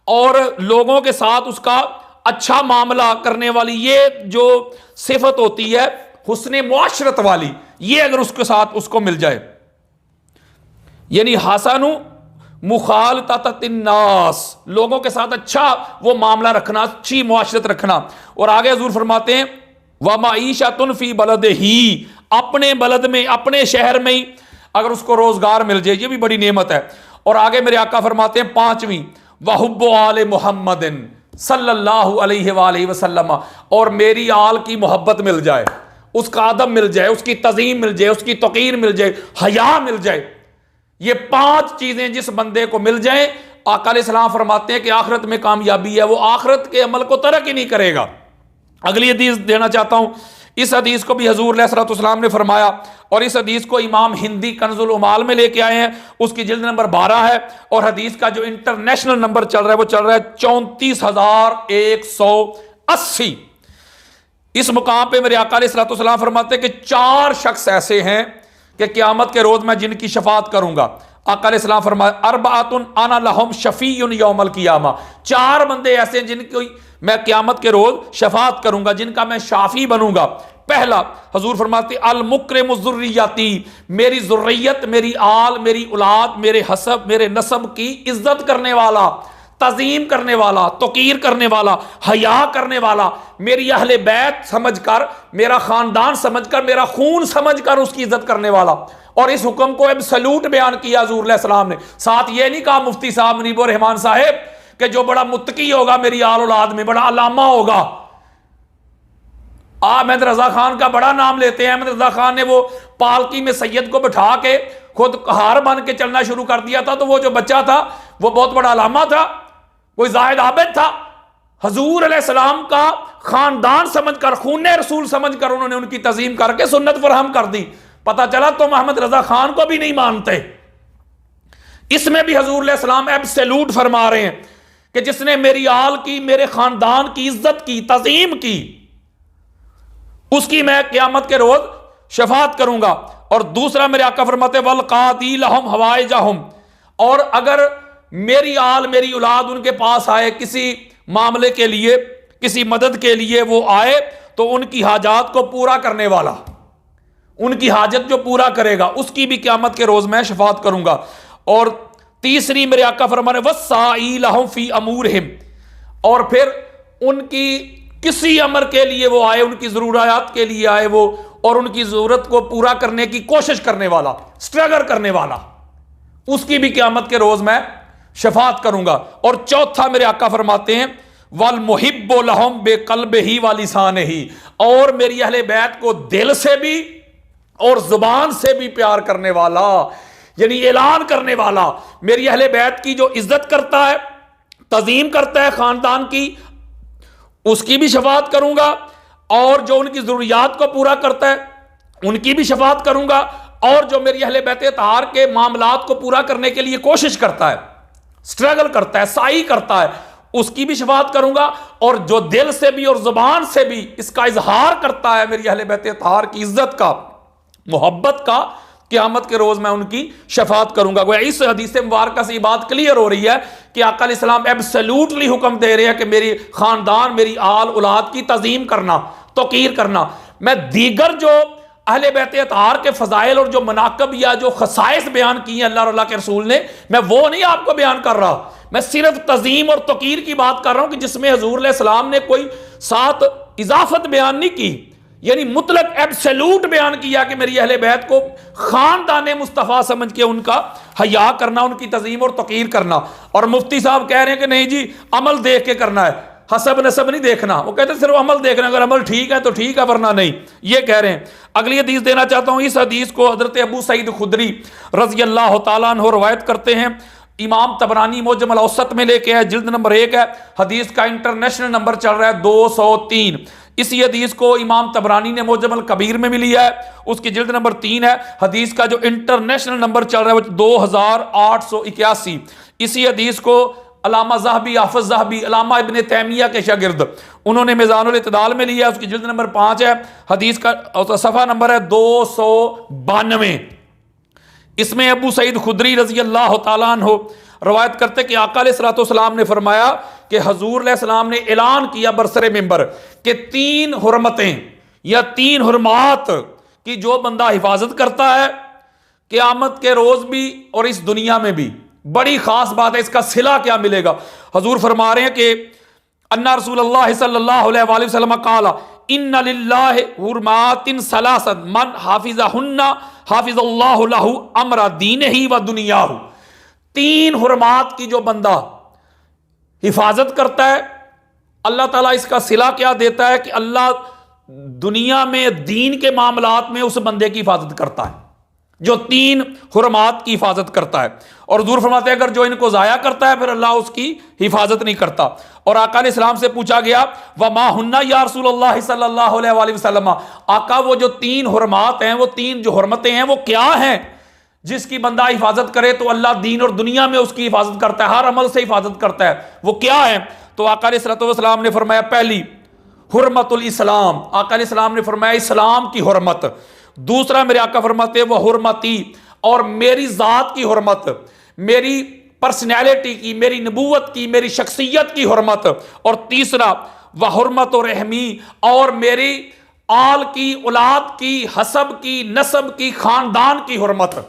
Speaker 1: और लोगों के साथ उसका अच्छा मामला करने वाली ये जो सिफत होती है हुस्ने मुआशरत वाली, ये अगर उसके साथ उसको मिल जाए, यानी हसनु मुखालततिन्नास, लोगों के साथ अच्छा वो मामला रखना, अच्छी मुआशरत रखना। और आगे हजूर फरमाते हैं व मईशतुन फी बलदिही, अपने बलद में, अपने शहर में ही अगर उसको रोजगार मिल जाए, ये भी बड़ी नेमत है। और आगे मेरे आका फरमाते हैं 5वीं वहुब्बु आले मुहम्मदिन सल्लल्लाहु अलैहि वसल्लम, और मेरी आल की मोहब्बत मिल जाए, उसका अदब मिल जाए, उसकी तज़ीम मिल जाए, उसकी तौक़ीर मिल जाए, हया मिल जाए। ये 5 चीजें जिस बंदे को मिल जाए, आका अलैहिस्सलाम फरमाते हैं कि आखिरत में कामयाबी है, वो आखिरत के अमल को तर्क ही नहीं करेगा। अगली हदीस देना चाहता हूं, इस हदीस को भी हजूर अलैहिस्सलाम ने फरमाया, और इस हदीस को इमाम हिंदी कंजुल उमाल में लेके आए हैं, उसकी जिल्द नंबर 12 है, और हदीस का जो इंटरनेशनल नंबर चल रहा है वो चल रहा है 34,180। इस मुकाम पे मेरे आका अलैहिस्सलाम फरमाते हैं कि 4 शख्स ऐसे हैं कि क़यामत के रोज मैं जिनकी शफात करूंगा। आका अलैहिस्सलाम फरमाया अरबातुन अना लहुम शफीउन यौमल क़ियामा, 4 बंदे ऐसे हैं जिनकी मैं क़यामत के रोज शफात करूंगा, जिनका मैं शाफी बनूंगा। पहला हजूर फरमाते अल मुकरम ज़ुर्रियती, मेरी ज़ुर्रियत, मेरी आल, मेरी औलाद, मेरे हसब, मेरे नसब की इज्जत करने वाला, तज़ीम करने वाला, तौक़ीर करने वाला, हया करने वाला, मेरी अहले बैत समझकर, मेरा ख़ानदान समझकर, मेरा खून समझकर उसकी इज्जत करने वाला। और इस हुक्म को एब्सोल्यूट बयान किया हजूर अलैहिस्सलाम ने। साथ ये नहीं कहा मुफ्ती साहब मुनीबुर रहमान साहेब कि जो बड़ा मुत्तकी होगा मेरी आल औलाद में, बड़ा अलामा होगा। अहमद रजा खान का बड़ा नाम लेते हैं। अहमद रजा खान ने वो पालकी में सैयद को बिठा के खुद हार बन के चलना शुरू कर दिया था, तो वो जो बच्चा था वो बहुत बड़ा अलामा था, कोई जाहिद आबिद था। हजूर अलैहिस्सलाम का खानदान समझकर, खून रसूल समझकर उन्होंने उनकी तज़ीम करके सुन्नत फरहम कर दी। पता चला तुम अहमद रजा खान को भी नहीं मानते। इसमें भी हजूर अलैहिस्सलाम एब्सोल्यूट फरमा रहे हैं कि जिसने मेरी आल की, मेरे खानदान की इज्जत की, तज़ीम की, उसकी मैं क़यामत के रोज शफात करूंगा। और दूसरा मेरे आका फरमाते वल कादी लहुम हवाइजहुम, और अगर मेरी आल, मेरी औलाद उनके पास आए किसी मामले के लिए, किसी मदद के लिए वो आए, तो उनकी हाजात को पूरा करने वाला, उनकी हाजत जो पूरा करेगा, उसकी भी क़यामत के रोज मैं शफात करूंगा। और तीसरी मेरे आका फरमाने वस्साई लहुम फी अमूरहिम, और फिर उनकी किसी अमर के लिए वो आए, उनकी ज़रूरियात के लिए आए वो, और उनकी ज़रूरत को पूरा करने की कोशिश करने वाला, स्ट्रगल करने वाला, उसकी भी क़यामत के रोज मैं शफात करूंगा। और चौथा मेरे आका फरमाते हैं वल मुहिब्बु लहुम बेक़ल्बिही व लिसानिही, और मेरी अहले बैत को दिल से भी और जुबान से भी प्यार करने वाला, यानी ऐलान करने वाला, मेरी अहले बैत की जो इज्जत करता है, तज़ीम करता है खानदान की, उसकी भी शफात करूंगा। और जो उनकी जरूरियात को पूरा करता है उनकी भी शफात करूंगा। और जो मेरी अहले बैत तार के मामलात को पूरा करने के लिए कोशिश करता है, स्ट्रगल करता है, साई करता है, उसकी भी शफात करूंगा। और जो दिल से भी और जुबान से भी इसका इजहार करता है मेरी अहले बैत तार की इज्जत का, मोहब्बत का, क़यामत के रोज मैं उनकी शफात करूंगा। गोया इस हदीस मुबारक से बात क्लियर हो रही है कि आका अलैहिस्सलाम एब्सोल्यूटली हुक्म दे रहे हैं कि मेरी खानदान, मेरी आल औलाद की तज़ीम करना, तौक़ीर करना। मैं दीगर जो अहले बैत अताहार के फ़ज़ाइल और जो मनाकब या जो खसाइस बयान किए हैं अल्लाह के रसूल ने, मैं वो नहीं आपको बयान कर रहा। मैं सिर्फ तज़ीम और तौक़ीर की बात कर रहा हूं कि जिसमें हजूर अलैहिस्सलाम ने कोई साथ इजाफत बयान नहीं की, यानी मुतलक एब्सोल्यूट बयान किया कि मेरी अहले बैत को खानदान मुस्तफ़ा समझ के उनका हया करना, उनकी तज़ीम और तौक़ीर करना। और मुफ्ती साहब कह रहे हैं कि नहीं जी, अमल देख के करना है, हसब नसब नहीं देखना। वो कहते हैं सिर्फ अमल देखना, अगर अमल ठीक है तो ठीक है, वरना नहीं। ये कह रहे हैं। अगली हदीस देना चाहता हूँ। इस हदीस को हज़रत अबू सईद खुदरी रज़ी अल्लाह तआला अन्हु रवायत करते हैं। इमाम तबरानी मुअज्जम अल औसत में लेके है, जिल्द नंबर 1 है। हदीस का इंटरनेशनल नंबर चल रहा है 203। इसी हदीस को इमाम तबरानी ने मुअज्जम अल कबीर में भी लिया है, उसकी जिल्द नंबर 3 है। हदीस का जो इंटरनेशनल नंबर चल रहा है वो 2881। इसी हदीस को अलामा ज़हबी, हाफ़िज़ ज़हबी, अलामा इब्ने तैमिया के शागिर्द, उन्होंने मीज़ानुल इत्तिदाल में लिया है, उसकी जिल्द नंबर 5 है। हदीस का सफ़ा नंबर है 292। इसमें अबू सईद खुदरी रज़ी अल्लाह तआला अन्हु रवायत करते कि आका अलैहिस्सलातु वस्सलाम ने फरमाया कि हजूर अलैहिस्सलाम ने ऐलान किया बरसरे मिंबर कि 3 हुर्मतें या 3 हुर्मात की जो बंदा हिफाजत करता है क़यामत के रोज भी और इस दुनिया में भी, बड़ी खास बात है। इसका सिला क्या मिलेगा? हजूर फरमा रहे हैं कि अन्ना रसूलुल्लाह सल्लल्लाहु अलैहि वसल्लम काला इन्ना लिल्लाहि हुर्मातिन सलासन मन हाफिज़हुन्ना हाफिज़ल्लाहु लहु अमरा दीनिही व दुनियाहु। 3 हुर्मात की जो बंदा हिफाजत करता है, अल्लाह ताला इसका सिला क्या देता है कि अल्लाह दुनिया में दीन के मामलात में उस बंदे की हिफाजत करता है जो 3 हुर्मात की हिफाजत करता है। और हुज़ूर फरमाते हैं अगर जो इनको ज़ाया करता है फिर अल्लाह उसकी हिफाजत नहीं करता। और आका अलैहिस्सलाम से पूछा गया व मा हुन्ना या रसूलुल्लाह सल्लल्लाहु अलैहि वसल्लम, आका वो जो 3 हुर्मात हैं, वो 3 जो हुर्मतें हैं वो क्या हैं जिसकी बंदा हिफाजत करे तो अल्लाह दीन और दुनिया में उसकी हिफाजत करता है, हर अमल से हिफाजत करता है, वो क्या है? तो आका अलैहिस्सलातु वस्सलाम ने फरमाया पहली हुर्मतुल इस्लाम, आका अलैहिस्सलाम ने फरमाया इस्लाम की हुर्मत। दूसरा मेरे आका फरमाते वह हुर्मती, और मेरी ज़ात की हुर्मत, मेरी पर्सनैलिटी की, मेरी नबूवत की, मेरी शख्सियत की हुर्मत। और तीसरा वह हुर्मत और रहमी, और मेरी आल की, औलाद की, हसब की, नसब की, खानदान की हुर्मत।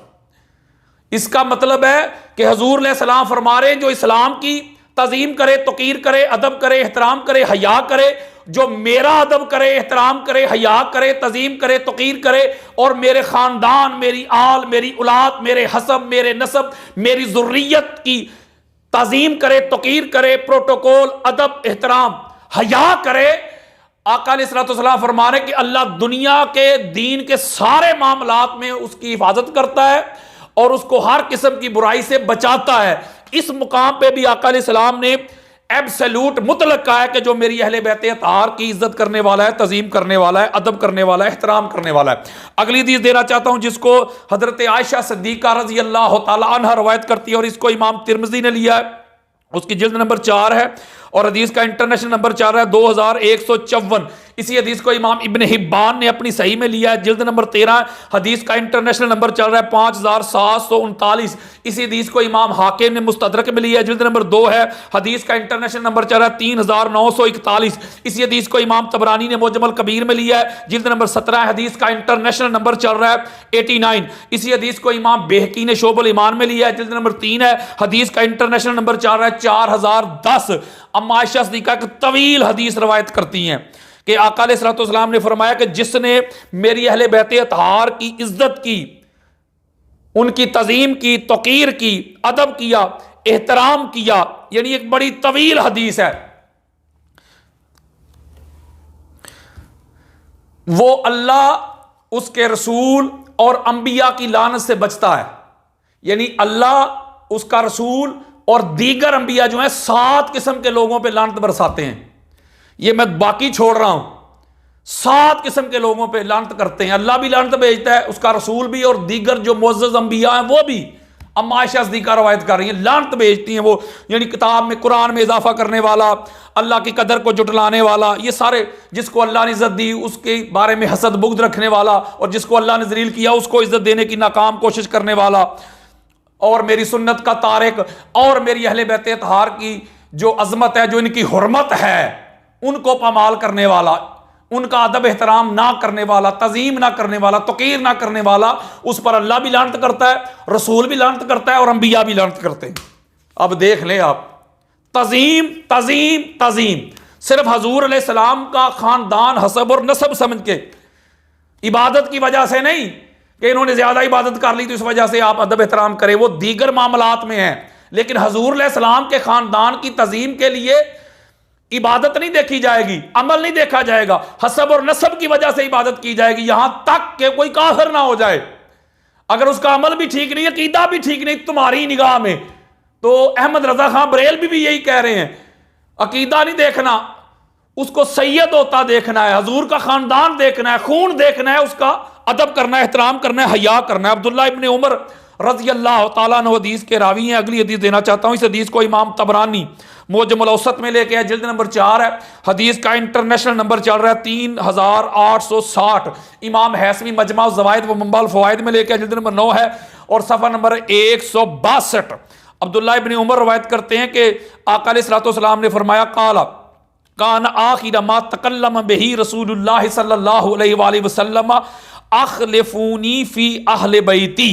Speaker 1: इसका मतलब है कि हजूर अलैहिस्सलाम फरमा रहे जो इस्लाम की तज़ीम करे, तौक़ीर करे, अदब करे, एहतराम करे, हया करे, जो मेरा अदब करे, एहतराम करे, हया करे, तज़ीम करे, तौक़ीर करे, और मेरे ख़ानदान, मेरी आल, मेरी औलाद, मेरे हसब, मेरे नसब, मेरी ज़ुर्रियत की तज़ीम करे, तौक़ीर करे, प्रोटोकॉल, अदब, एहतराम, हया करे। आका अलैहिस्सलातु वस्सलाम फरमा रहे कि अल्लाह दुनिया के दीन के सारे मामलात में उसकी हिफाजत करता है और उसको हर किस्म की बुराई से बचाता है। इस मुकाम पे भी आका अलैहिस्सलाम ने एब्सोल्यूट मुतलक कहा है कि जो मेरी अहले बैत अतार की इज्जत करने वाला है, तज़ीम करने वाला है, अदब करने वाला है, एहतराम करने वाला है। अगली हदीस देना चाहता हूं जिसको हजरत आयशा सिद्दीक़ा रज़ी अल्लाह तआला अन्हा रवायत करती है और इसको इमाम तिर्मिज़ी ने लिया है, उसकी जिल्द नंबर 4 है और हदीस का इंटरनेशनल नंबर चल रहा है 2154। इसी हदीस को इमाम इब्न हिब्बान ने अपनी सही में लिया है, जिल्द नंबर 13। हदीस का इंटरनेशनल नंबर चल रहा है 5739। इसी हदीस को इमाम हाकिम ने मुस्तदरक में लिया है, जिल्द नंबर 2 है। हदीस का इंटरनेशनल नंबर चल रहा है 3941। इसी हदीस को इमाम तबरानी ने मुअज्जम अल कबीर में लिया है, जिल्द नंबर 17। हदीस का इंटरनेशनल नंबर चल रहा है 89। इसी हदीस को इमाम बेहकी ने शोबुल ईमान में लिया है, जिल्द नंबर 3 है। हदीस का इंटरनेशनल नंबर चल रहा है 4010। अम्मा आयशा सिद्दीक़ा की तवील हदीस रवायत करती हैं कि आका अलैहिस्सलातु वस्सलाम ने फरमाया कि जिसने मेरी अहले बैत अतहार की इज्जत की, उनकी तज़ीम की, तौक़ीर की, अदब किया, एहतराम किया, यानी एक बड़ी तवील हदीस है, वो अल्लाह, उसके रसूल और अंबिया की लानत से बचता है। यानी अल्लाह, उसका रसूल और दीगर अंबिया जो हैं 7 किस्म के लोगों पे लानत बरसाते हैं। ये मैं बाकी छोड़ रहा हूं, 7 किस्म के लोगों पे लानत करते हैं। अल्लाह भी लानत भेजता है, उसका रसूल भी, और दीगर जो मुअज़्ज़ज़ अंबिया हैं वो भी। अम्मा आयशा सिद्दीक़ा रवायत कर रही हैं, लानत भेजती हैं वो, यानी किताब में, कुरान में इजाफा करने वाला, अल्लाह की कदर को जुटलाने वाला, ये सारे, जिसको अल्लाह ने इज्जत दी उसके बारे में हसद बुग़्ज़ रखने वाला, और जिसको अल्लाह ने ज़लील किया उसको इज्जत देने की नाकाम कोशिश करने वाला, और मेरी सुन्नत का तारिक, और मेरी अहले बैत अतहार की जो अजमत है, जो इनकी हुर्मत है, उनको पामाल करने वाला, उनका अदब एहतराम ना करने वाला, तज़ीम ना करने वाला, तौक़ीर ना करने वाला, उस पर अल्लाह भी लानत करता है, रसूल भी लानत करता है, और अंबिया भी लानत करते हैं। अब देख लें आप, तज़ीम तज़ीम तज़ीम, सिर्फ हजूर अलैहिस्सलाम का खानदान, हसब और नसब समझ के इबादत की वजह से नहीं कि इन्होंने ज्यादा इबादत कर ली तो इस वजह से आप अदब एहतराम करें, वो दीगर मामलात में है। लेकिन हजूर अलैहिस्सलाम के खानदान की तजीम के लिए इबादत नहीं देखी जाएगी, अमल नहीं देखा जाएगा, हसब और नसब की वजह से इबादत की जाएगी, यहां तक कि कोई काफिर ना हो जाए। अगर उसका अमल भी ठीक नहीं, अकीदा भी ठीक नहीं तुम्हारी निगाह में, तो अहमद रजा खां बरेलवी भी यही कह रहे हैं, अकीदा नहीं देखना, उसको सैयद होता देखना है, हजूर का खानदान देखना है, खून देखना है, उसका अदब करना है, एहतराम करना है, हया करना है। अब्दुल्ला इब्ने उमर रज़ी अल्लाह तआला अन्हु हदीस के रावी हैं। अगली हदीस देना चाहता हूं। इस हदीस को इमाम तबरानी मुअज्जमुल औसत में लेके आए, जिल्द नंबर 4 है। हदीस का इंटरनेशनल नंबर चल रहा है 3860। इमाम हैसमी मजमा ज़वाइद व मंबाल फ़वाइद में लेके आए, जिल्द नंबर 9 है और सफ़ा नंबर 162। अब्दुल्ला इब्ने उमर रवायत करते हैं कि आका अलैहिस्सलाम ने फरमाया, काला कान आखिर मा तकल्लम बिही रसूलुल्लाह सल्लल्लाहु अलैहि वसल्लम अखलिफूनी फी अहले बैती।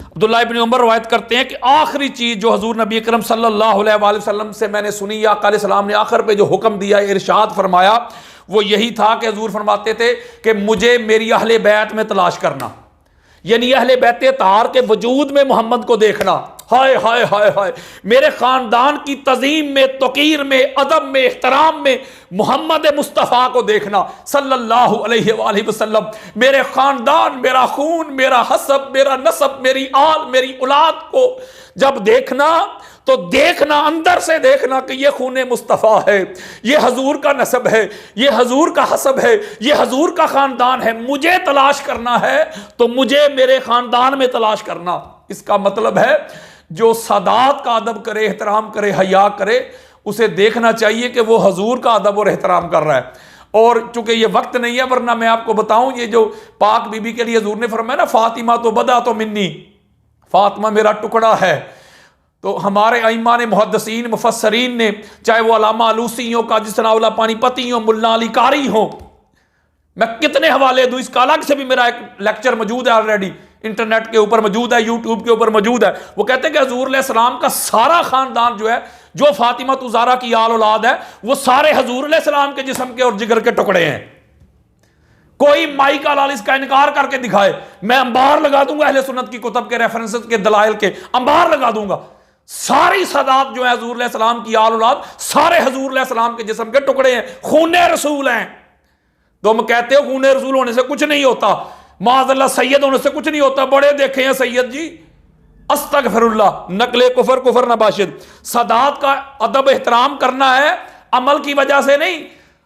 Speaker 1: अब्दुल्ला इब्ने उमर रवायत करते हैं कि आखिरी चीज जो हजूर नबी अकरम सल्लल्लाहु अलैहि वसल्लम से मैंने सुनी, या आका अलैहिस्सलाम ने आखिर पे जो हुक्म दिया, इरशाद फरमाया, वो यही था कि हजूर फरमाते थे कि मुझे मेरी अहले बैत में तलाश करना, यानी अहले बैत तार के वजूद में मोहम्मद को देखना। हाय हाय हाय हाय, मेरे खानदान की तजीम में, तौकीर में, अदब में, एहतराम में मोहम्मद मुस्तफ़ा को देखना सल्लल्लाहु अलैहि वसल्लम। मेरे खानदान, मेरा खून, मेरा हसब, मेरा नसब, मेरी आल, मेरी औलाद को जब देखना तो देखना, अंदर से देखना कि ये खून मुस्तफ़ा है, ये हजूर का नसब है, ये हजूर का हसब है, ये हजूर का खानदान है। मुझे तलाश करना है तो मुझे मेरे खानदान में तलाश करना। इसका मतलब है जो सादात का अदब करे, एहतराम करे, हया करे, उसे देखना चाहिए कि वो हजूर का अदब और एहतराम कर रहा है। और चूंकि ये वक्त नहीं है, वरना मैं आपको बताऊं, ये जो पाक बीबी के लिए हजूर ने फरमाया ना, फातिमा तो बदा तो मिन्नी, फातिमा मेरा टुकड़ा है, तो हमारे अइम्मा ने, मुहद्दिसीन, मुफस्सरीन ने, चाहे वो अल्लामा आलूसी हो, काजी सनाउल्लाह पानीपती हो, मुल्ला अली कारी हो, मैं कितने हवाले दूं, इसका अलग से भी मेरा एक लेक्चर मौजूद है, ऑलरेडी इंटरनेट के ऊपर मौजूद है, यूट्यूब के ऊपर मौजूद है। वो कहते हैं कि हजूर अलैहिस्सलाम का सारा खानदान जो है, जो फातिमा तुज़ारा की आल औलाद है, वो सारे हजूर अलैहिस्सलाम के जिस्म के और जिगर के टुकड़े हैं। कोई माई का लाल इसका इनकार करके दिखाए, मैं अंबार लगा दूंगा अहले सुन्नत की कुतब के रेफरेंसेस के दलाइल के, अंबार लगा दूंगा। सारी सादात जो है हजूर अलैहिस्सलाम की आल औलाद, सारे हजूर अलैहिस्सलाम के जिस्म के टुकड़े हैं, खूने रसूल हैं। तुम कहते हो खूने रसूल होने से कुछ नहीं होता, माज़अल्लाह सैयद होने से कुछ नहीं होता, बड़े देखे हैं सैयद जी, अस्तगफिरुल्लाह, नकले कुफर, कुफर नबाशिद। सादात का अदब एहतराम करना है, अमल की वजह से नहीं,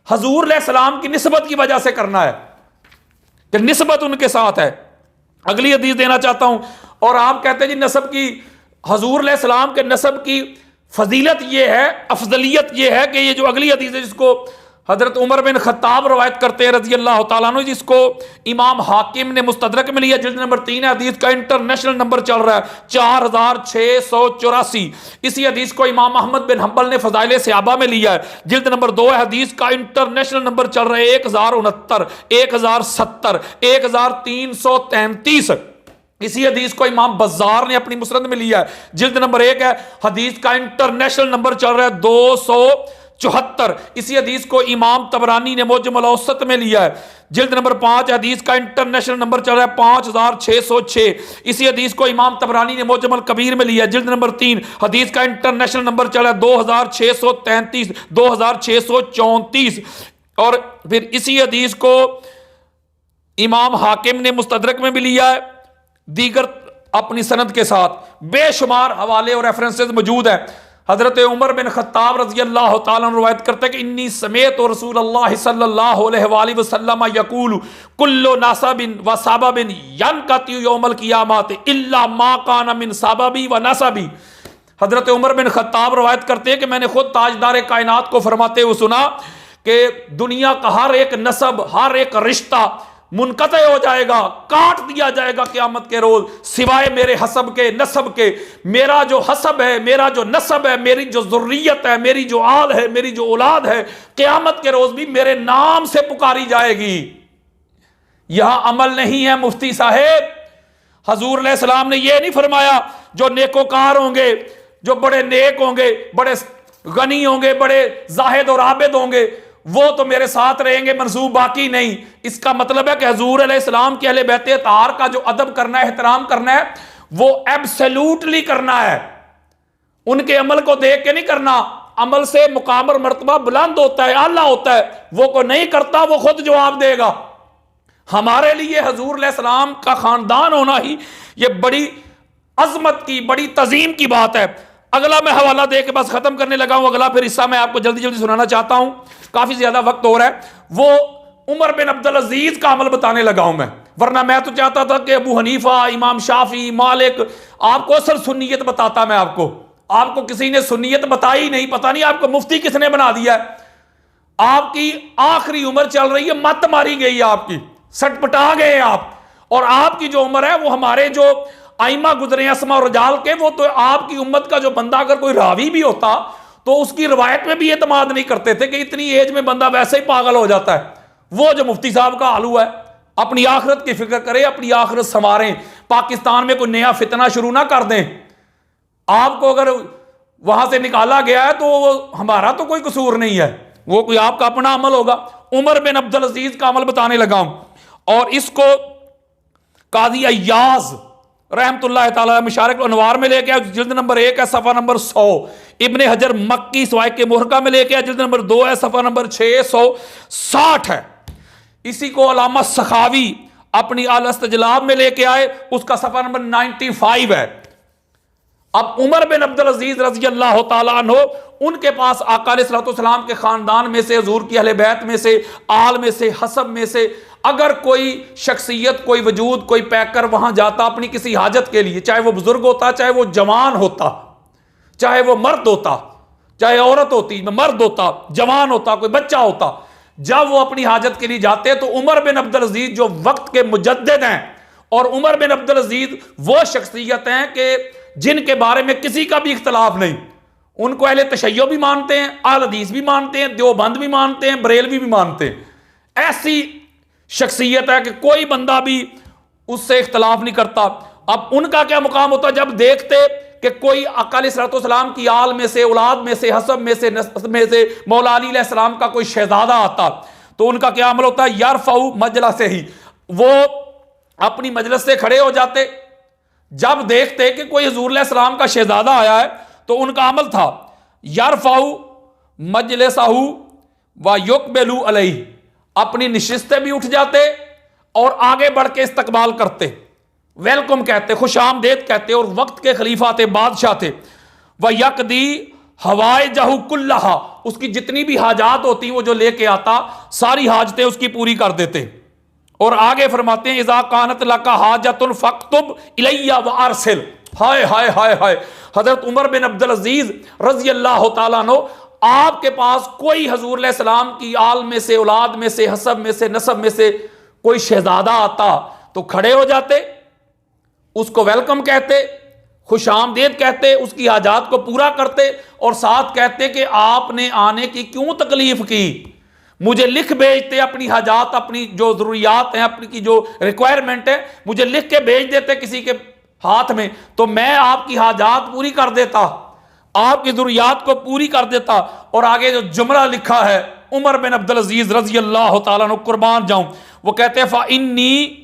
Speaker 1: हजूर अलैहिस्सलाम की निस्बत की वजह से करना है कि निस्बत उनके साथ है। अगली हदीस देना चाहता हूं। और आप कहते हैं जी नसब की, हजूर अलैहिस्सलाम के नसब की फजीलत यह है, अफजलियत यह है कि ये जो अगली हदीस है, जिसको हजरत उमर बिन खत्ताब रवायत करते हैं रजी अल्लाह तआला अन्हु, जिसको इमाम हाकिम ने मुस्तदरक में लिया, जिल्द नंबर 3 है, हदीस का इंटरनेशनल नंबर चल रहा है 4684। इसी हदीस को इमाम अहमद बिन हंबल ने फजाइल सहाबा में लिया है, जिल्द नंबर 2 है, हदीस का इंटरनेशनल नंबर चल रहा है 1069, 1070, 1333। इसी हदीस को इमाम बज़ार ने अपनी मुस्नद में लिया है, जिल्द नंबर 1 है, हदीस का इंटरनेशनल नंबर चल रहा है 274। इसी हदीस को इमाम तबरानी ने मुअज्जमुल औसत में लिया है, जिल्द नंबर 5, हदीस का इंटरनेशनल नंबर चल रहा है 5606। इसी हदीस को इमाम तबरानी ने मुअज्जमुल कबीर में लिया है, जिल्द नंबर 3, हदीस का इंटरनेशनल नंबर चल रहा है 2633, 2634। और फिर इसी हदीस को इमाम हाकिम ने मुस्तदरक में भी लिया है, दीगर अपनी सनद के साथ। बेशुमार हवाले और रेफरेंसेस मौजूद है। हजरत उमर बिन खत्ताब रज़ी अल्लाह तआला अन्हु रवायत करते हैं कि इन्नी समेत रसूलुल्लाह सल्लल्लाहु अलैहि वसल्लम यकूलु कुल्लु नासबिन व सबबिन यनकति यौमल क़ियामत इल्ला मा काना मिन सबबी व नसबी। हजरत उमर बिन खत्ताब रवायत करते हैं कि मैंने खुद ताजदार कायनात को फरमाते हुए सुना कि दुनिया का हर एक नसब, हर एक रिश्ता मुनक़ते हो जाएगा, काट दिया जाएगा क़यामत के रोज, सिवाय मेरे हसब के, नसब के। मेरा जो हसब है, मेरा जो नसब है, मेरी जो ज़ुर्रियत है, मेरी जो आल है, मेरी जो औलाद है, क़यामत के रोज भी मेरे नाम से पुकारी जाएगी। यहां अमल नहीं है मुफ्ती साहेब। हजूर अलैहिस्सलाम ने यह नहीं फरमाया जो नेकोकार होंगे, जो बड़े नेक होंगे, बड़े गनी होंगे, बड़े जाहिद और आबिद होंगे, वो तो मेरे साथ रहेंगे, मंसूब बाकी नहीं। इसका मतलब है कि हुजूर अलैहिस्सलाम के अहले बैत अताहार का जो अदब करना है, एहतराम करना है, वो एब्सोल्यूटली करना है। उनके अमल को देख के नहीं करना। अमल से मुकाम और मर्तबा बुलंद होता है, आला होता है। वो को नहीं करता, वो खुद जवाब देगा। हमारे लिए हुजूर अलैहिस्सलाम का खानदान होना ही ये बड़ी अजमत की, बड़ी तजीम की बात है। अगला मैं हवाला दे के बस खत्म करने लगा हूं। अगला फिर हिस्सा मैं आपको जल्दी जल्दी सुनाना चाहता हूं, काफी ज्यादा वक्त हो रहा है। वो उमर बिन अब्दुल अजीज का अमल बताने लगा हूं मैं, वरना मैं तो चाहता था कि अबू हनीफा, इमाम शाफी, मालिक, आपको असल सुन्नियत बताता मैं आपको किसी ने सुन्नियत बताई नहीं। पता नहीं आपको मुफ्ती किसने बना दिया है। आपकी आखिरी उम्र चल रही है, मत मारी गई है आपकी, सटपटा गए आप। और आपकी जो उम्र है वो हमारे जो आइमा गुजरे अस्मा और रजाल के, वो तो आपकी उम्मत का जो बंदा अगर कोई रावी भी होता तो उसकी रवायत में भी एतमाद नहीं करते थे कि इतनी एज में बंदा वैसे ही पागल हो जाता है। वो जो मुफ्ती साहब का हाल हुआ है, अपनी आखिरत की फिक्र करें, अपनी आखिरत संवारें। पाकिस्तान में कोई नया फितना शुरू ना कर दें। आपको अगर वहां से निकाला गया है तो हमारा तो कोई कसूर नहीं है, वो कोई आपका अपना अमल होगा। उमर बिन अब्दुल अजीज का अमल बताने लगा हूं, और इसको काजी अय्याज रहमतुल्लाह ताला मशारिक अनवार में लेके आया, जिल्द नंबर 1 है, सफा नंबर 100। इब्ने हजर मक्की सवाइक के मुहरका में लेके आया, जिल्द नंबर 2 है, सफा नंबर 660 है। इसी को अलामा सखावी अपनी अल इस्तजलाब में लेके आए, उसका सफा नंबर 95 है। अब उमर बिन अब्दुल अजीज रज़ी अल्लाह तआला अन्हु, उनके पास आका अलैहिस्सलाम के खानदान में से, हुजूर की अहले बैत में से, आल में से, हसब में से अगर कोई शख्सियत, कोई वजूद, कोई पैकर वहां जाता अपनी किसी हाजत के लिए, चाहे वो बुजुर्ग होता, चाहे वो जवान होता, चाहे वो मर्द होता, चाहे औरत होती, मर्द होता, जवान होता, कोई बच्चा होता, जब वो अपनी हाजत के लिए जाते तो उमर बिन अब्दुल अजीज जो वक्त के मुजद्दिद हैं, और उमर बिन अब्दुल अजीज वो शख्सियत हैं कि जिनके बारे में किसी का भी इख्तलाफ नहीं। उनको अहले तशय्यो भी मानते हैं, अहले हदीस भी मानते हैं, देवबंद भी मानते हैं, बरेलवी भी मानते हैं। ऐसी शख्सियत है कि कोई बंदा भी उससे इख्तलाफ नहीं करता। अब उनका क्या मुकाम होता, जब देखते कि कोई आका अलैहिस्सलाम की आल में से, औलाद में से, हसब में से, नस्ब में से मौला अली अलैहिस्सलाम का कोई शहजादा आता तो उनका क्या अमल होता है, यारफाउ मजला से ही वो अपनी मजलिस से खड़े हो जाते। जब देखते कि कोई हुजूर अलैहिस्सलाम का शहजादा आया है तो उनका अमल था यारफाउ मजलिसहु व युकबलु अलैहि, अपनी नशिस्तें भी उठ जाते और आगे बढ़ के इस्तकबाल करते, वेलकम कहते, खुश आमदेद कहते। और वक्त के खलीफा थे, बादशाह थे। वह यकदी हवाए जहू कुल्लहा, उसकी जितनी भी हाजात होती वो जो लेके आता सारी हाजतें उसकी पूरी कर देते। और आगे फरमाते हैं इज़ा कानत लका हाजतुन फक्तुब इलैया व अरसिल। हाय हाय हाय हाय, हजरत उमर बिन अब्दुल अजीज रज़ी अल्लाह तआला अन्हु, आपके पास कोई हुजूर अलैहिस्सलाम की आल में से, औलाद में से, हसब में से, नसब में से कोई शहजादा आता तो खड़े हो जाते, उसको वेलकम कहते, खुश आमदेद कहते, उसकी हाजात को पूरा करते, और साथ कहते कि आपने आने की क्यों तकलीफ की, मुझे लिख भेजते अपनी हाजात, अपनी जो जरूरियात हैं, अपनी की जो रिक्वायरमेंट है, मुझे लिख के भेज देते किसी के हाथ में, तो मैं आपकी हाजात पूरी कर देता, आपकी जरूरियात को पूरी कर देता। और आगे जो जुमला लिखा है उमर बिन अब्दुल अजीज रज़ी अल्लाह तआला अन्हु, कुर्बान जाऊं, वो कहते हैं फ़इन्नी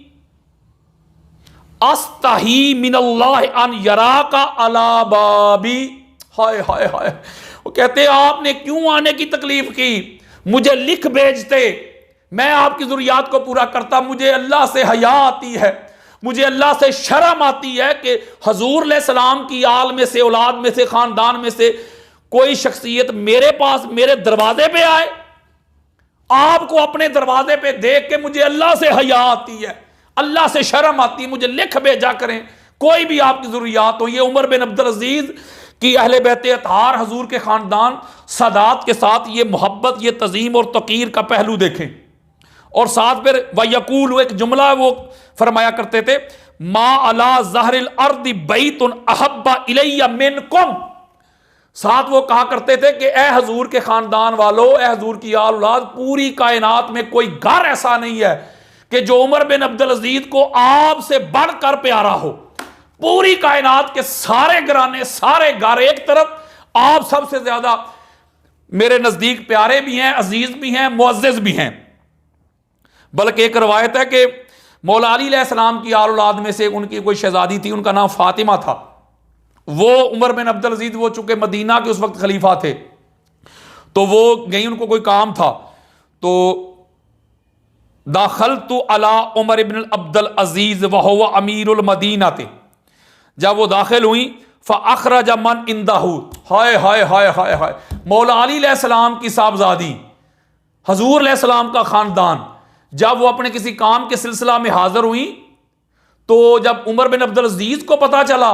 Speaker 1: अस्तही मिनल्लाह अन यराका अला बाबी। हाय हाय हाय, वो कहते हैं आपने क्यों आने की तकलीफ की, मुझे लिख भेजते, मैं आपकी जरूरियात को पूरा करता। मुझे अल्लाह से हया आती है, मुझे अल्लाह से शर्म आती है कि हुजूर अलैहिस्सलाम की आल में से, औलाद में से, खानदान में से कोई शख्सियत मेरे पास, मेरे दरवाजे पे आए। आपको अपने दरवाजे पे देख के मुझे अल्लाह से हया आती है, अल्लाह से शर्म आती है, मुझे लिख भेजा करें कोई भी आपकी जरूरियात हो। ये उमर बिन अब्दुल अजीज कि अहले बैत अताहार, हुजूर के खानदान, सादात के साथ ये मोहब्बत, ये तज़ीम और तकीर का पहलू देखें। और साथ फिर वयकूल, एक जुमला वो फरमाया करते थे, मा अला ज़हरिल अर्दि बैतुन अहब्बा इलैया मिनकुम। साथ वो कहा करते थे कि ए हुजूर के खानदान वालों, ए हुजूर की आल औलाद, पूरी कायनात में कोई घर ऐसा नहीं है कि जो उमर बिन अब्दुल अजीज को आपसे बढ़कर प्यारा हो। पूरी कायनात के सारे घराने, सारे घर एक तरफ, आप सबसे ज्यादा मेरे नज़दीक प्यारे भी हैं, अजीज़ भी हैं, मुअज़्ज़ज़ भी हैं। बल्कि एक रवायत है कि मौला अली अलैहिस्सलाम की आल औलाद में से उनकी कोई शहजादी थी, उनका नाम फातिमा था। वो उमर बिन अब्दुल अजीज, वो चूंकि मदीना के उस वक्त खलीफा थे, तो वो गई, उनको कोई काम था, तो दाखल तो अला उमर इब्न अब्दुल अजीज वहुवा अमीरुल मदीना थे। जब वो दाखिल हुई फ़अख़रज मन इंदहू, हाय हाय हाय हाय हाय, मौला अली अलैहिस्सलाम की साहबजादी, हजूर अलैहिस्सलाम का खानदान, जब वो अपने किसी काम के सिलसिला में हाजिर हुई, तो जब उमर बिन अब्दुल अजीज को पता चला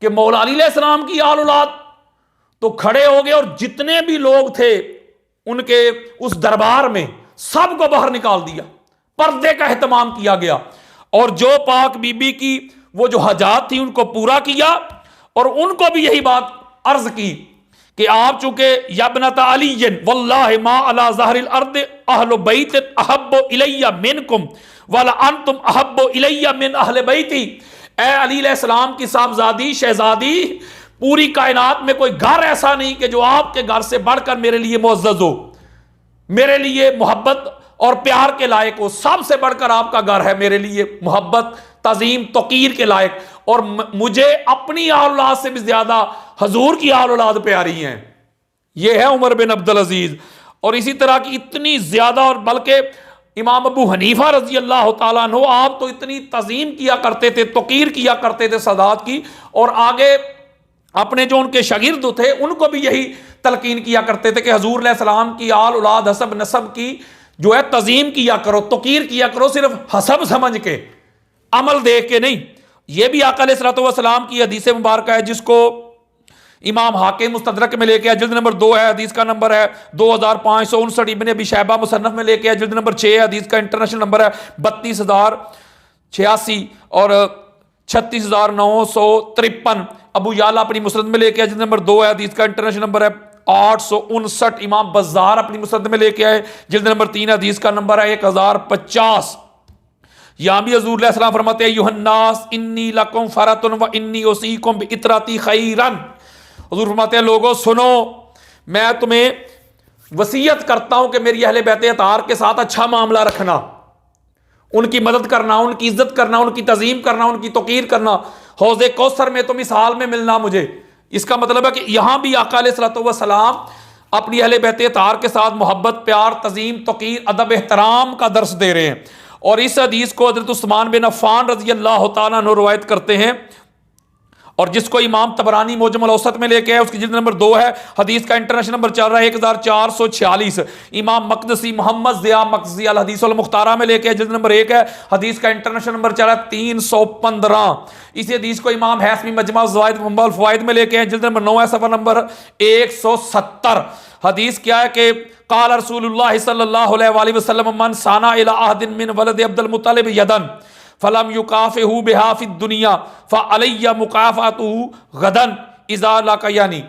Speaker 1: कि मौला अली अलैहिस्सलाम की आल औलाद, तो खड़े हो गए और जितने भी लोग थे उनके उस दरबार में सबको बाहर निकाल दिया, पर्दे का एहतमाम किया गया, और जो पाक बीबी की वो जो हजात थी उनको पूरा किया, और उनको भी यही बात अर्ज की कि आप चूंकि यबनत अलीयन वल्लाहि मा अला ज़हरिल अर्द अहलु बैत अहब्बु इलैया मिनकुम वला अंतुम अहब्बु इलैया मिन अहले बैती। ए अली अलैहिस्सलाम की साहबजादी, शहजादी, पूरी कायनात में कोई घर ऐसा नहीं कि जो आपके घर से बढ़कर मेरे लिए मुअज़्ज़ज़ हो, मेरे लिए मोहब्बत और प्यार के लायक हो। सबसे बढ़कर आपका घर है मेरे लिए मोहब्बत, तज़ीम, तौक़ीर के लायक, और मुझे अपनी औलाद से भी ज्यादा हजूर की औलाद प्यारी हैं। यह है उमर बिन अब्दुल अजीज। और इसी तरह की इतनी ज्यादा, और बल्कि इमाम अबू हनीफा रजी अल्लाह तआला अन्हु, आप तो इतनी तज़ीम किया करते थे, तौक़ीर किया करते थे सादात की, और आगे अपने जो उनके शागिर्द थे उनको भी यही तलकीन किया करते थे कि हजूर अलैहिस्सलाम की आल औलाद हसब नसब की जो है तज़ीम किया करो, तौक़ीर किया करो, सिर्फ हसब समझ के, अमल देख के नहीं। यह भी आका अलैहिस्सलातु वस्सलाम की हदीस मुबारक है, जिसको इमाम हाकिम मुस्तदरक में लेके आया, जिल्द नंबर 2 है, हदीस का नंबर है 2559। इब्ने अबी शैबा मुसन्नफ में लेके आया, जिल्द नंबर 6, हदीस का इंटरनेशनल नंबर है 32,086 और 36,953। अबू याला अपनी मुसनद में लेके आए, जिल्द नंबर 2 है, हदीस का इंटरनेशनल नंबर है 859। इमाम बज़्ज़ार अपनी मुसनद में लेके आए, जिल्द नंबर 3, हदीस का नंबर है 1050। यहां भी हजूर अलैहिस्सलाम फरमाते हैं युहन्नास इन्नी लकुम फरतुन व इन्नी उसीकुम बिइतराती खैरन। हजूर फरमाते हैं लोगों सुनो, मैं तुम्हें वसीयत करता हूं कि मेरी अहले बैत अतार के साथ अच्छा मामला रखना, उनकी मदद करना, उनकी इज्जत करना, उनकी तज़ीम करना, उनकी तौक़ीर करना। हौज़े कौसर में तुम इस हाल में मिलना मुझे। इसका मतलब है कि यहां भी आका अलैहिस्सलातु वस्सलाम अपनी अहले बैत अतार के साथ मोहब्बत, प्यार, तज़ीम, तौक़ीर, अदब, एहतराम का दर्स दे रहे हैं। और इस हदीस को हज़रत उस्मान बिन अफ़्फ़ान रज़ी अल्लाह तआला अन्हु रवायत करते हैं, और जिसको इमाम तबरानी मोजमुल औसत में लेके आए, उसकी जिल्द नंबर 2 है, हदीस का इंटरनेशनल नंबर चल रहा है 1446। इमाम मक़दसी मोहम्मद ज़िया मक़दसी अल हदीस वल मुख्तारा में लेके आए, जिल्द नंबर 1 है, हदीस का इंटरनेशनल नंबर चल रहा है 315। इसी हदीस को इमाम हैसमी मजमा ज़वाइद मुंबल फ़वाइद में लेके आए, जिल्द नंबर 9 है, सफ़र नंबर 170। हदीस क्या है कि क़ाल रसूलुल्लाह सल्लल्लाहु अलैहि वसल्लम मन साना इला अहदिन मिन वलद अब्दुल मुत्तलिब यदन फलम युकाफ़िहु बिहा फ़िद दुनिया फ़अलैया मुकाफ़अतुहु गदन इज़ा लाक़यानी।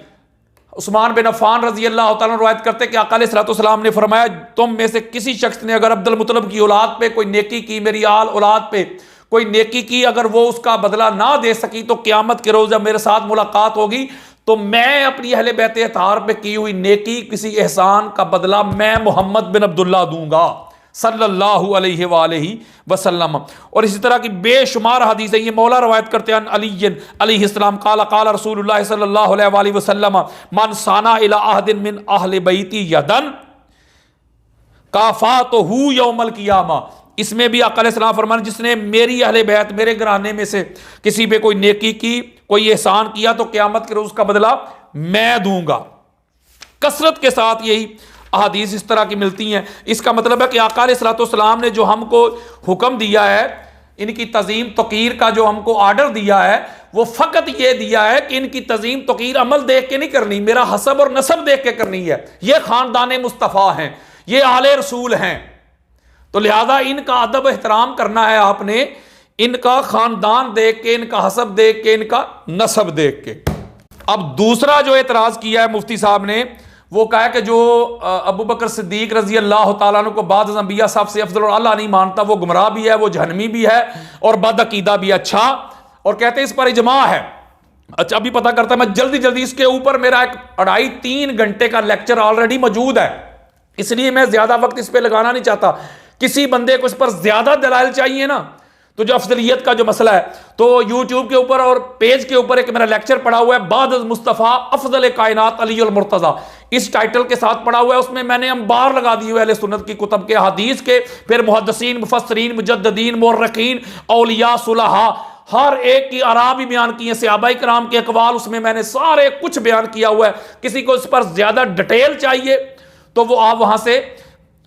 Speaker 1: उस्मान बिन अफ़्फ़ान रज़ी अल्लाह तआला रवायत करते कि आका अलैहिस्सलातु वस्सलाम ने फरमाया तुम में से किसी शख्स ने अगर अब्दुल मुत्तलिब की औलाद पे कोई नेकी की, मेरी आल औलाद पे कोई नेकी की, अगर वो उसका बदला ना दे सकी, तो क़यामत के रोज़ जब मेरे साथ मुलाकात होगी तो मैं अपनी अहले बैत अतार पे की हुई नेकी, किसी एहसान का बदला मैं मोहम्मद बिन अब्दुल्ला दूंगा सल्लल्लाहु अलैहि वसल्लम। और इसी तरह की बेशुमार हदीसें ये मौला रवायत करते हैं अली अलैहिस्सलाम काला काला रसूलुल्लाह सल्लल्लाहु अलैहि वसल्लम मन साना इला अहदिन मिन अहले बैती यदन काफ़ातहु यौमल क़ियामा। इसमें भी आका अलैहिस्सलाम फरमान जिसने मेरी अहले बैत, मेरे घराने में से किसी पे कोई नेकी की, कोई एहसान किया, तो क़यामत के रोज़ उसका बदला मैं दूंगा। कसरत के साथ यही अहादीस इस तरह की मिलती हैं। इसका मतलब है कि आका अलैहिस्सलातु वस्सलाम ने जो हमको हुक्म दिया है, इनकी तज़ीम तौक़ीर का जो हमको आर्डर दिया है, वो फ़कत ये दिया है कि इनकी तज़ीम तौक़ीर अमल देख के नहीं करनी, मेरा हसब और नसब देख के करनी है। ये ख़ानदान मुस्तफ़ा हैं, ये आले रसूल हैं, तो लिहाजा इनका अदब एहतराम करना है आपने, इनका ख़ानदान देख के, इनका हसब देख के, इनका नसब देख के। अब दूसरा जो एतराज़ किया है मुफ्ती साहब ने, वो कहा कि जो अबू बकर सिद्दीक रजी अल्लाह तआला अन्हु को बाद अंबिया साहब से अफजल और आला नहीं मानता, वो गुमराह भी है, वो जहन्नमी भी है और बदअकीदा भी। अच्छा, और कहते हैं इस पर इजमा है, अच्छा अभी पता करता मैं जल्दी जल्दी, इसके ऊपर मेरा एक 2.5-3 घंटे का लेक्चर ऑलरेडी मौजूद है, इसलिए मैं ज्यादा वक्त इस पे लगाना नहीं चाहता। किसी बंदे को इस पर ज्यादा दलाइल चाहिए ना, तो जो अफजलियत का जो मसला है, तो यूट्यूब के ऊपर और पेज के ऊपर एक मेरा लेक्चर पड़ा हुआ है, बाद मुस्तफ़ा अफजल कायनात अली अल मुर्तज़ा, इस टाइटल के साथ पड़ा हुआ है। उसमें मैंने अंबार लगा दी हुए अहले सुन्नत की कुतुब के, हदीस के, फिर मुहद्दिसीन, मुफस्सिरीन, मुजद्दिदीन, मुर्रिखीन, औलिया, सुलहा, हर एक की आरा भी बयान की है, सहाबाए किराम के अकवाल, उसमें मैंने सारे कुछ बयान किया हुआ है। किसी को इस पर ज्यादा डिटेल चाहिए तो वो आप वहां से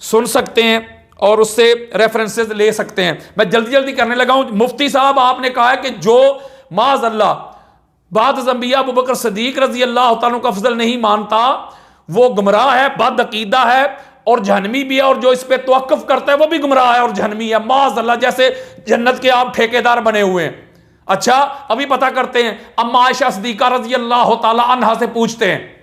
Speaker 1: सुन सकते हैं और उससे रेफरेंसेस ले सकते हैं। मैं जल्दी जल्दी करने लगा हूं। मुफ्ती साहब आपने कहा है कि जो माज़अल्लाह बाद अंबिया अबू बकर सिद्दीक रजी अल्लाह तआला को अफजल नहीं मानता वो गुमराह है, बद अकीदा है और जहन्नमी भी है, और जो इस पे तवक्कुफ करता है वो भी गुमराह है और जहन्नमी है। माज़अल्लाह, जैसे जन्नत के आप ठेकेदार बने हुए हैं। अच्छा अभी पता करते हैं, अम्मा आयशा सिद्दीका रजी अल्लाह तआला अन्हा से पूछते हैं,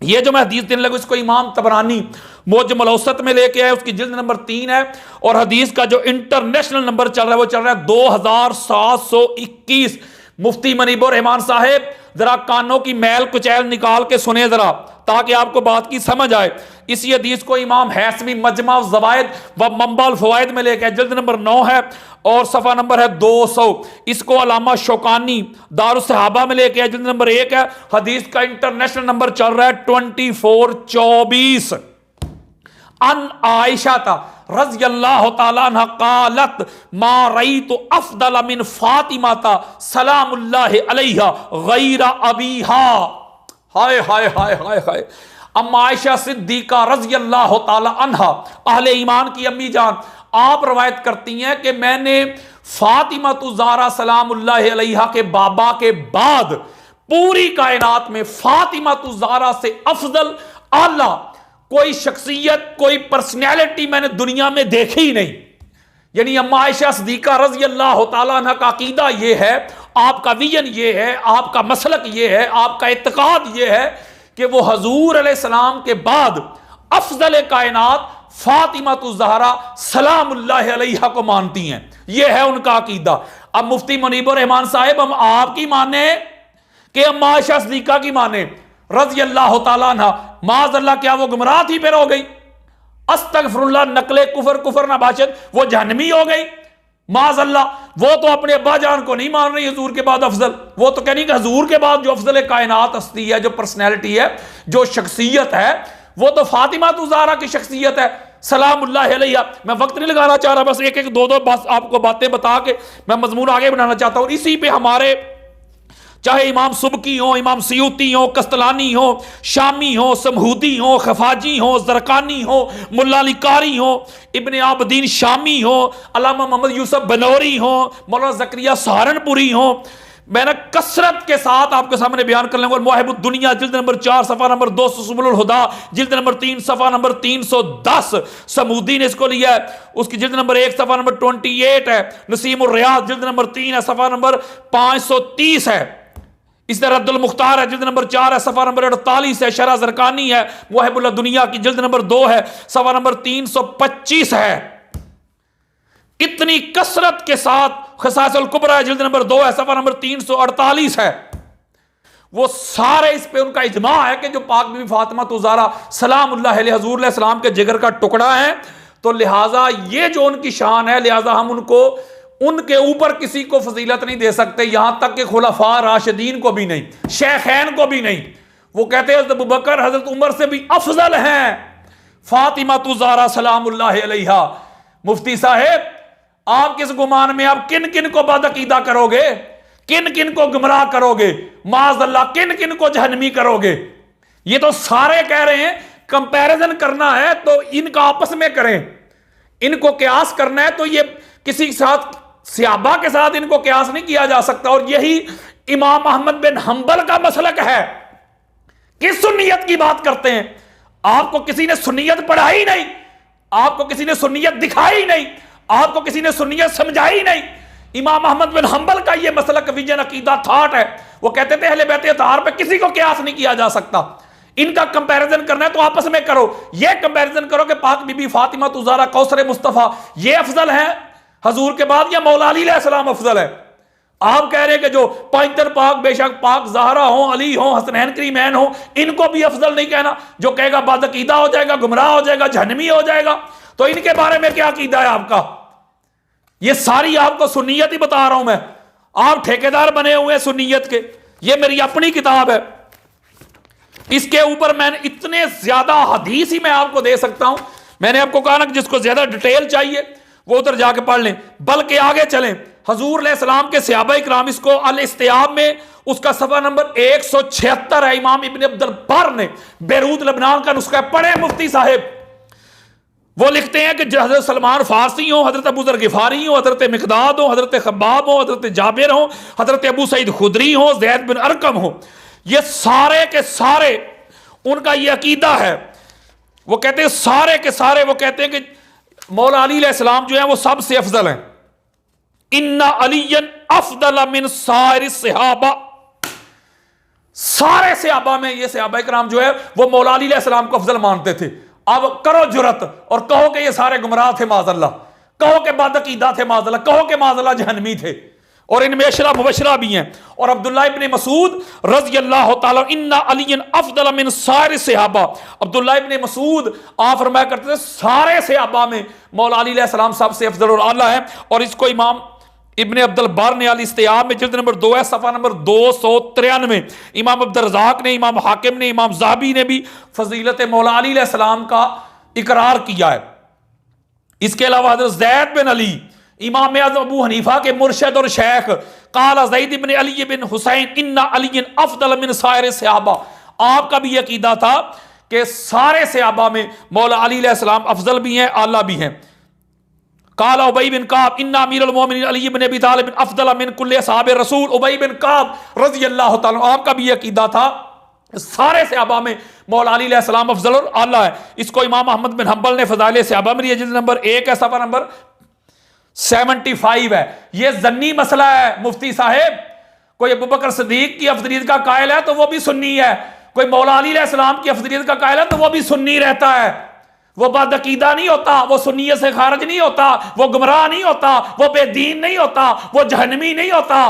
Speaker 1: ये जो मैं हदीस देने लगा इसको इमाम तबरानी मुअज्जमुल औसत में लेके आए, उसकी जिल्द नंबर 3 है, और हदीस का जो इंटरनेशनल नंबर चल रहा है वो चल रहा है 2721। मुफ्ती मुनीबुर रहमान साहेब जरा कानों की मैल कुचैल निकाल के सुने जरा, ताकि आपको बात की समझ आए। इसी हदीस को इमाम हैसमी मजमा ज़वाइद व मंबल फवाइद में लेके, जिल्द नंबर 9 है और सफ़ा नंबर है 200। इसको अलामा शौकानी दारुस सहाबा में लेके, जिल्द नंबर 1 है। हदीस का इंटरनेशनल नंबर चल रहा है 2424। अन आयशा रज़ियल्लाहु ताला अन्हा क़ालत मा रअयतु अफ़दल मिन फ़ातिमा सलामुल्लाहि अलैहा गैरा अबीहा। हाय हाय हाय हाय हाय। अम्मा आयशा सिद्दीका रज़ियल्लाहु ताला अन्हा, अहले ईमान की अम्मी जान, आप रवायत करती हैं कि मैंने फातिमा ज़हरा सलामुल्लाहि अलैहा के बाबा के बाद पूरी कायनात में फातिमा ज़हरा से अफजल आला कोई शख्सियत, कोई पर्सनैलिटी मैंने दुनिया में देखी ही नहीं। यानी अम्मा आयशा सिद्दीका रज़ियल्लाहु ताला अन्हा का अकीदा ये है, आपका विजन ये है, आपका मसलक ये है, आपका इत्तिकाद ये है कि वो हजूर अलैहिस्सलाम के बाद अफजल कायनात फातिमा ज़हरा सलामुल्लाहि अलैहा को मानती हैं। ये है उनका अकीदा। अब मुफ्ती मुनीबुर रहमान साहिब, हम आपकी माने कि अम्मा आयशा सिद्दीका की माने रज़ियल्लाहु ताला अन्हा, माज़अल्लाह क्या वो गुमराह थी फिर हो गई? अस्तगफिरुल्लाह, नकले कुफर, कुफर नबाशत, वो जहन्नमी हो गई माज़अल्लाह। वो तो अपने अब्बा जान को नहीं मान रही हजूर के बाद अफजल, वो तो कहनी कि हजूर के बाद जो अफजल कायनात हस्ती है, जो पर्सनैलिटी है, जो शख्सियत है, वो तो फातिमा ज़हरा की शख्सियत है सलामुल्लाहि अलैहा। मैं वक्त नहीं लगाना चाह रहा, बस एक एक दो बस आपको बातें बता के मैं मजमून आगे बढ़ाना चाहता हूं। इसी पे हमारे चाहे इमाम सुबकी हो, इमाम सियूती हो, कस्तलानी हो, शामी हो, समहूदी हो, खफाजी हो, जरकानी हो, मुल्ला अली कारी हो, इब्ने आबदीन शामी हो, अल्लामा मोहम्मद यूसुफ बनौरी हो, मौलाना ज़करिया सहारनपुरी हो, मैंने कसरत के साथ आपके सामने बयान कर लेंगे। मुवाहिबुद दुनिया जिल्द नंबर 4 सफ़ा नंबर 200, सुबुलुल हुदा जिल्द नंबर 3 सफ़ा नंबर 310, समूदी ने इसको लिया है, उसकी जिल्द नंबर 1 सफ़ा नंबर 28 है। नसीमुर रियाद जिल्द नंबर 3 है, सफ़ा नंबर 530 है। इस तरह रद्दुल मुख्तार है, जिल्द नंबर 4 है, सफ़ा नंबर 48 है। शरह ज़रकानी है, मुवाहिबुल दुनिया की जिल्द नंबर 2 है, सफ़ा नंबर 325 है। इतनी कसरत के साथ खसासुल कुबरा जिल्द नंबर 2 है, सफ़ा नंबर 348 है। वो सारे इस पे उनका इजमा है कि जो पाक बीबी फातिमा ज़हरा सलामुल्लाहि अलैहा हजूर अलैहिस्सलाम के जिगर का टुकड़ा है, तो लिहाजा ये जो उनकी शान है, लिहाजा हम उनको, उनके ऊपर किसी को फजीलत नहीं दे सकते, यहां तक कि खुलफा राशिदीन को भी नहीं, शेखैन को भी नहीं। वो कहते हैं हज़रत अबू बकर हज़रत उमर से भी अफजल हैं फातिमा ज़हरा सलामुल्लाहि अलैहा। मुफ्ती साहेब, आप किस गुमान में, आप किन किन को बदअकीदा करोगे, किन किन को गुमराह करोगे, माज़अल्लाह किन किन को जहन्नमी करोगे? ये तो सारे कह रहे हैं कंपैरिजन करना है तो इनका आपस में करें, इनको क्यास करना है तो ये किसी के साथ, सहाबा के साथ इनको क्यास नहीं किया जा सकता। और यही इमाम अहमद बिन हंबल का मसलक है। किस सुन्नियत की बात करते हैं? आपको किसी ने सुन्नियत पढ़ाई नहीं, आपको किसी ने सुन्नियत दिखाई नहीं, आपको किसी ने सुन्नियत समझाई नहीं। इमाम अहमद बिन हंबल का यह मसलक, विजन, अकीदा, थॉट है। वो कहते थे अहले बैत अतहार पे किसी को क्यास नहीं किया जा सकता। इनका कंपैरिजन करना है तो आपस में करो। यह कंपैरिजन करो कि पाक बीबी फातिमा ज़हरा कौसर मुस्तफ़ा ये अफजल है हजूर के बाद, या मौला अली अलैहिस्सलाम अफजल है? आप कह रहे हैं कि जो पैंतर पाक, बेशक पाक ज़हरा हो, अली हो, हसनैन करीमैन हो, इनको भी अफजल नहीं कहना। जो कहेगा बदअकीदा हो जाएगा, गुमराह हो जाएगा, जहन्नमी हो जाएगा। तो इनके बारे में क्या अकीदा है आपका? ये सारी आपको सुन्नियत ही बता रहा हूं मैं। आप ठेकेदार बने हुए हैं सुन्नियत के। ये मेरी अपनी किताब है, इसके ऊपर मैंने इतने ज्यादा हदीस ही मैं आपको दे सकता हूं। मैंने आपको कहा ना कि जिसको ज्यादा डिटेल चाहिए वो उधर जाके पढ़ लें। बल्कि आगे चलें, हजूर अलैहिस्सलाम के सहाबा इकराम, इसको अल इस्तियाब में उसका सफा नंबर 176 है, इमाम इब्न अब्दुल बर ने बेरूत लबनान का नुस्खा पढ़े मुफ्ती साहिब। वो लिखते हैं कि हजरत सलमान फारसी हो, हजरत अबू जर गिफारी हो, हजरत मिकदाद हो, हजरत खब्बाब हो, हजरत जाबिर हो, हजरत अबू सईद खुदरी हो, जैद बिन अरकम हो, ये सारे के सारे उनका ये अकीदा है। वो कहते हैं सारे के सारे, वो कहते हैं कि मौला अली अलैहिस्सलाम जो है वो सबसे अफजल हैं। इन्ना अलियन अफदल मिन साइर सहाबा, सारे सहाबा में ये सहाबा इकराम जो है वो मौला अली अलैहिस्सलाम को अफजल मानते थे। अब करो जुरत और कहो कि ये सारे गुमराह थे माज़अल्लाह, कहो कि बदअकीदा थे माज़अल्लाह, कहो कि माज़अल्लाह जहन्नमी थे, और इनमें अशरा मुबशरा भी हैं। और अब्दुल्लाह इब्न मसूद रज़ी अल्लाह तआला इन्ना अलियन अफदल मिन साइर सहाबा, अब्दुल्लाह इब्न मसूद आप फरमाया करते थे सारे सहाबा में मौला अली अलैहिस्सलाम सबसे अफजल और आला है। और इसको इमाम इब्न अब्दुल बर ने अल इस्तियाब में जिल्द नंबर 2 है, सफ़ा नंबर 293, इमाम अब्दुल रज़ाक ने, इमाम हाकिम ने, इमाम ज़हाबी ने भी फजीलत मौला अली अलैहिस्सलाम का इकरार किया है। इसके अलावा हज़रत ज़ैद बिन अली, इमाम आज़म अबू हनीफा के मुर्शद और शेख, काला ज़ैद इब्न अली बिन हुसैन इन्ना अलियन अफदल मिन साइर सहाबा, आपका भी यकीदा था कि सारे सहाबा में मौला अली अलैहिस्सलाम अफजल भी हैं, आला भी हैं। काला उबई बिन काब इन्ना अमीरुल मोमिनीन अली इब्न अबी तालिब अफदल मिन कुल्li असहाबे रसूल, उबई बिन काब रज़ी अल्लाह तआला, आपका भी अकीदा था सारे सहाबा में मौला अली अलैहिस्सलाम अफजल और आला है। इसको इमाम अहमद बिन हंबल ने फज़ाइल सहाबा में जिल्द नंबर 1 है, सफ़ा नंबर 75 है। ये जन्नी मसला है मुफ्ती साहेब। कोई अबू बकर सिद्दीक की अफजलियत का कायल है तो वो भी सुन्नी है, कोई मौला अली अलैहिस्सलाम की अफजलियत का कायल है तो वो भी सुन्नी रहता है। वो बदअकीदा नहीं होता, वो सुन्नियत से खारिज नहीं होता, वो गुमराह नहीं होता, वो बेदीन नहीं होता, वो जहन्नमी नहीं होता।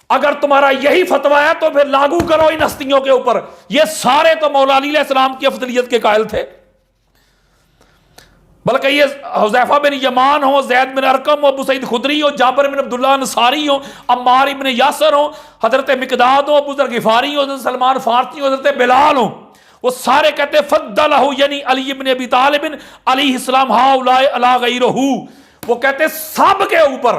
Speaker 1: अगर तुम्हारा यही फतवा है तो फिर लागू करो इन हस्तियों के ऊपर। ये सारे तो मौला अली अलैहिस्सलाम की अफजलियत के कायल थे। बल्कि ये हुज़ैफा बिन यमान हो, ज़ैद बिन अरकम हो, अबू सईद खुदरी हो, जाबिर बिन अब्दुल्लाह अंसारी हो, अम्मार इब्न यासर हो, हजरत मिकदाद हो, अबू ज़र गिफारी हो, हजरत सलमान फारसी हो, हजरत बिलाल हो, वो सारे कहते हैं फद्दलहु यानी अली इब्न अबी तालिब अलैहिस्सलाम हाउलाए अला गैरहू। वो कहते हैं सब के ऊपर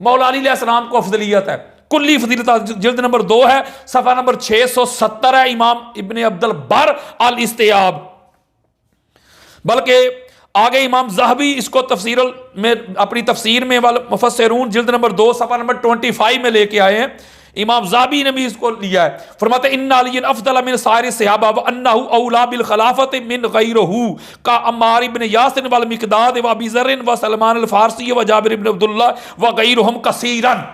Speaker 1: मौला अली अलैहिस्सलाम को अफजलियत है। कुल्ली फजीलत जिल्द नंबर 2 है, सफ़ा नंबर 670 है, इमाम इब्न अब्दुल बर अल इस्तियाब। बल्कि आगे इमाम ज़हबी इसको तफसीर में अपनी तफसीर में वाल मुफस्सिरून जिल्द नंबर 2 सफ़ा नंबर 25 में लेके आए हैं। इमाम ज़ाबी ने भी इसको लिया है। फरमाते इन्ना अलियन अफदल मिन साइर सहाबा व अन्नहु औला बिल खिलाफत मिन गैरहू का अम्मार इब्न यासिर वल मिकदाद व अबी ज़र व सलमान अल फारसी व जाबिर इब्न अब्दुल्लाह व गैरहुम कसीरन।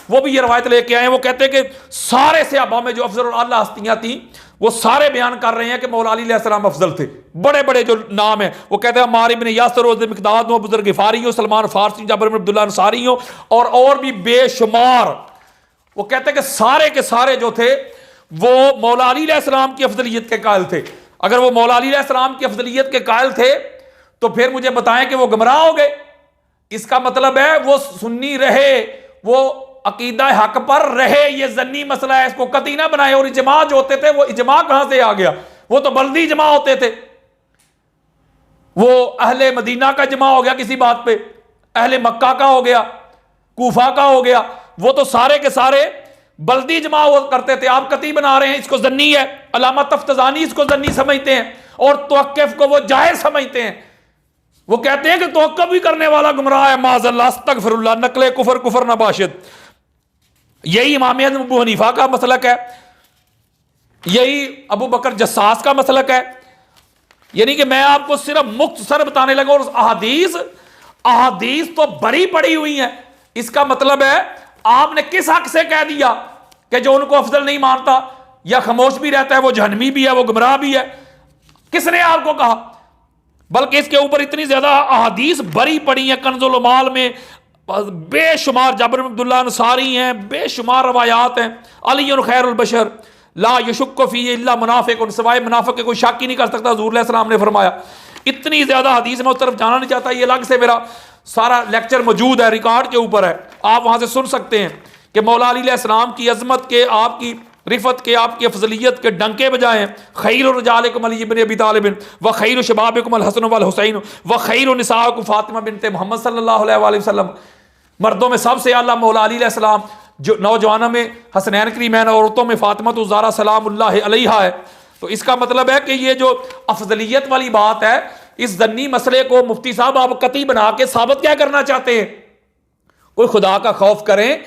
Speaker 1: वो भी ये रवायत लेके आए हैं। वो कहते हैं कि सारे सहाबा में जो अफजल और आला हस्तियां थी वो सारे बयान कर रहे हैं कि मौला अली अलैहिस्सलाम अफजल थे। बड़े बड़े जो नाम है वो कहते हैं अम्मार इब्न यासिर हो, मिकदाद हो, अबू ज़र गिफारी हो, सलमान फारसी, जाबिर इब्न अब्दुल्लाह अंसारी हो और भी बेशुमार। वो कहते हैं कि सारे के सारे जो थे वो मौला अली अलैहिस्सलाम की अफजलियत के कायल थे। अगर वो मौला अली अलैहिस्सलाम की अफजलियत के कायल थे तो फिर मुझे बताएं कि वो गुमराह हो गए। इसका मतलब है वो सुन्नी रहे, वो अकीदा हक पर रहे। ये जन्नी मसला है, इसको कतई ना बनाए। और इजमा जो होते थे वो इजमा कहां से आ गया? वो तो बल्दी इजमा होते थे। वो अहले मदीना का इजमा हो गया किसी बात पे, अहले मक्का का हो गया, कूफा का हो गया। वो तो सारे के सारे बल्दी जमा करते थे। आप कतई बना रहे हैं, इसको जन्नी है। अलामा तफ्तजानी इसको जन्नी समझते हैं और तवक्कुफ को वो जाहिर समझते हैं। वो कहते हैं कि तवक्कुफ भी करने वाला गुमराह है, माज़अल्लाह अस्तगफिरुल्लाह, नकले कुफर कुफर नबाशिद। यही इमाम आज़म अबू हनीफा का मसलक है, यही अबू बकर जस्सास का मसलक है। यानी कि मैं आपको सिर्फ मुख्तसर बताने लगा और अहादीस तो बड़ी पड़ी हुई है। इसका मतलब है आपने किस हक से कह दिया कि जो उनको अफजल नहीं मानता या खामोश भी रहता है वो जहन्नमी भी है, वो गुमराह भी है? किसने आपको कहा? बल्कि इसके ऊपर इतनी ज्यादा अहादीस भरी पड़ी है। कंजुल माल में बेशुमार जाबिर अब्दुल्लाह अंसारी हैं, बेशुमार रवायात हैं। अली खैरुल बशर ला यशुक्कु फीही इल्ला मुनाफिक, सिवाय मुनाफिक के कोई शक ही नहीं कर सकता, हुजूर अलैहि सलाम ने फरमाया। इतनी ज़्यादा हदीस में उस तरफ जाना नहीं चाहता, ये अलग से मेरा सारा लेक्चर मौजूद है, रिकॉर्ड के ऊपर है, आप वहाँ से सुन सकते हैं कि मौला अली अलैहिस्सलाम की अजमत के, आपकी रिफत के, आपकी अफजलियत के डंके बजाए हैं। खैरुर रिजालिकुम अली इब्न अबी तालिब व खैरु शबाबिकुम अल हसन वल हुसैन व खैरु निसाइकुम फातिमा बिन्ते मोहम्मद सल्लल्लाहु अलैहि वसल्लम। मर्दों में सबसे आला मौला अली अलैहिस्सलाम, जो नौजवानों में हसनैन करीमैन, औरतों में फातिमा ज़हरा सलामुल्लाह अलैहा है। तो इसका मतलब है कि ये जो अफजलियत वाली बात है, इस जन्नी मसले को मुफ्ती साहब आप कती बना के साबित क्या करना चाहते हैं? कोई खुदा का खौफ करें,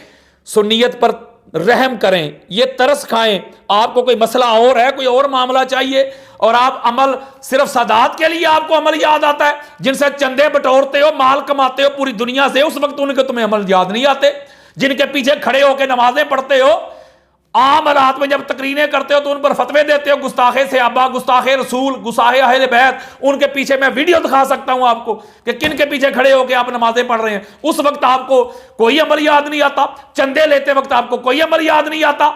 Speaker 1: सुन्नियत पर रहम करें, ये तरस खाएं। आपको कोई मसला और है, कोई और मामला चाहिए, और आप अमल सिर्फ सादात के लिए आपको अमल याद आता है, जिनसे चंदे बटोरते हो, माल कमाते हो पूरी दुनिया से, उस वक्त उनके तुम्हें अमल याद नहीं आते। जिनके पीछे खड़े होकर नमाजें पढ़ते हो, आम रात में जब तकरीरें करते हो तो उन पर फतवे देते हो, गुस्ताखे सहाबा, गुस्ताखे रसूल, गुस्ताखे अहले बैत, उनके पीछे मैं वीडियो दिखा सकता हूं आपको कि किन के पीछे खड़े होकर आप नमाजें पढ़ रहे हैं। उस वक्त आपको कोई अमल याद नहीं आता, चंदे लेते वक्त आपको कोई अमल याद नहीं आता।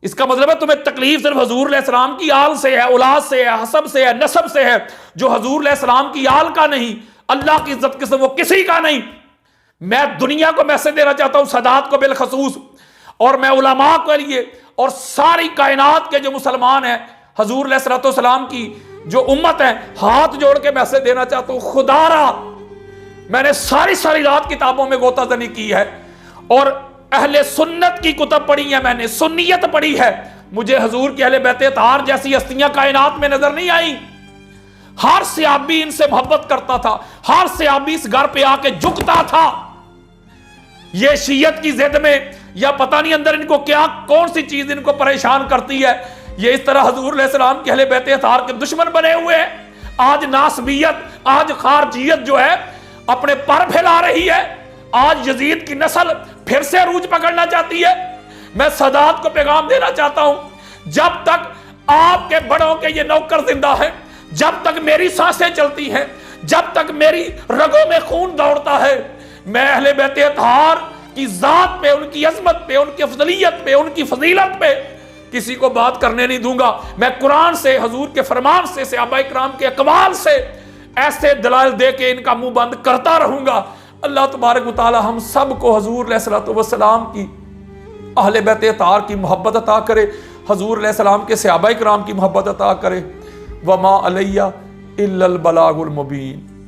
Speaker 1: इसका मतलब है तुम्हें तकलीफ सिर्फ हजूर अलैहिस्सलाम की आल से है, औलाद से है, हसब से है, नसब से है, जो हजूर अलैहिस्सलाम की आल का नहीं, अल्लाह की इज्जत किस्म वो किसी का नहीं। मैं दुनिया को मैसेज देना चाहता हूं, सदात को बिलखसूस, और मैं उलमा के लिए और सारी कायनात के जो मुसलमान हैं, हजूर अलैहिस्सलाम की जो उम्मत है, हाथ जोड़ के मैसेज देना चाहता हूं, खुदारा मैंने सारी रात किताबों में गोताजनी की है और अहले सुन्नत की कुतब पढ़ी है, मैंने सुन्नियत पढ़ी है। मुझे हजूर के अहले बैत तार जैसी हस्तियां कायनात में नजर नहीं आई। हर सहाबी इनसे मोहब्बत करता था, हर सहाबी इस घर पे आके झुकता था। ये शियत की जिद में या पता नहीं अंदर इनको क्या, कौन सी चीज इनको परेशान करती है, ये इस तरह हजूर अलैहिस्सलाम के अहले बैत तार के दुश्मन बने हुए हैं। आज नासबियत, आज खारजियत जो है अपने पर फैला रही है, आज यजीद की नस्ल फिर से अरूज पकड़ना चाहती है। मैं सदात को पैगाम देना चाहता हूं, जब तक आपके बड़ों के ये नौकर जिंदा है, जब तक मेरी सांसें चलती हैं, जब तक मेरी रगों में खून दौड़ता है, मैं अहले बैत तार की जात पे, उनकी अजमत पे, उनकी अफजलियत पे, उनकी फजीलत पे किसी को बात करने नहीं दूंगा। मैं कुरान से, हजूर के फरमान से, सहाबा इकराम के अकवाल से ऐसे दलाल दे के इनका मुंह बंद करता रहूंगा। अल्लाह तबारक व तआला हम सब को हजूर अलैहिस्सलातु वस्सलाम की, अहले बैत तार की मोहब्बत अता करे, हजूर अलैहिस्सलाम के सहाबा इकराम की मोहब्बत अता करे। वमा अलैया इल्लल बलागुल मुबीन।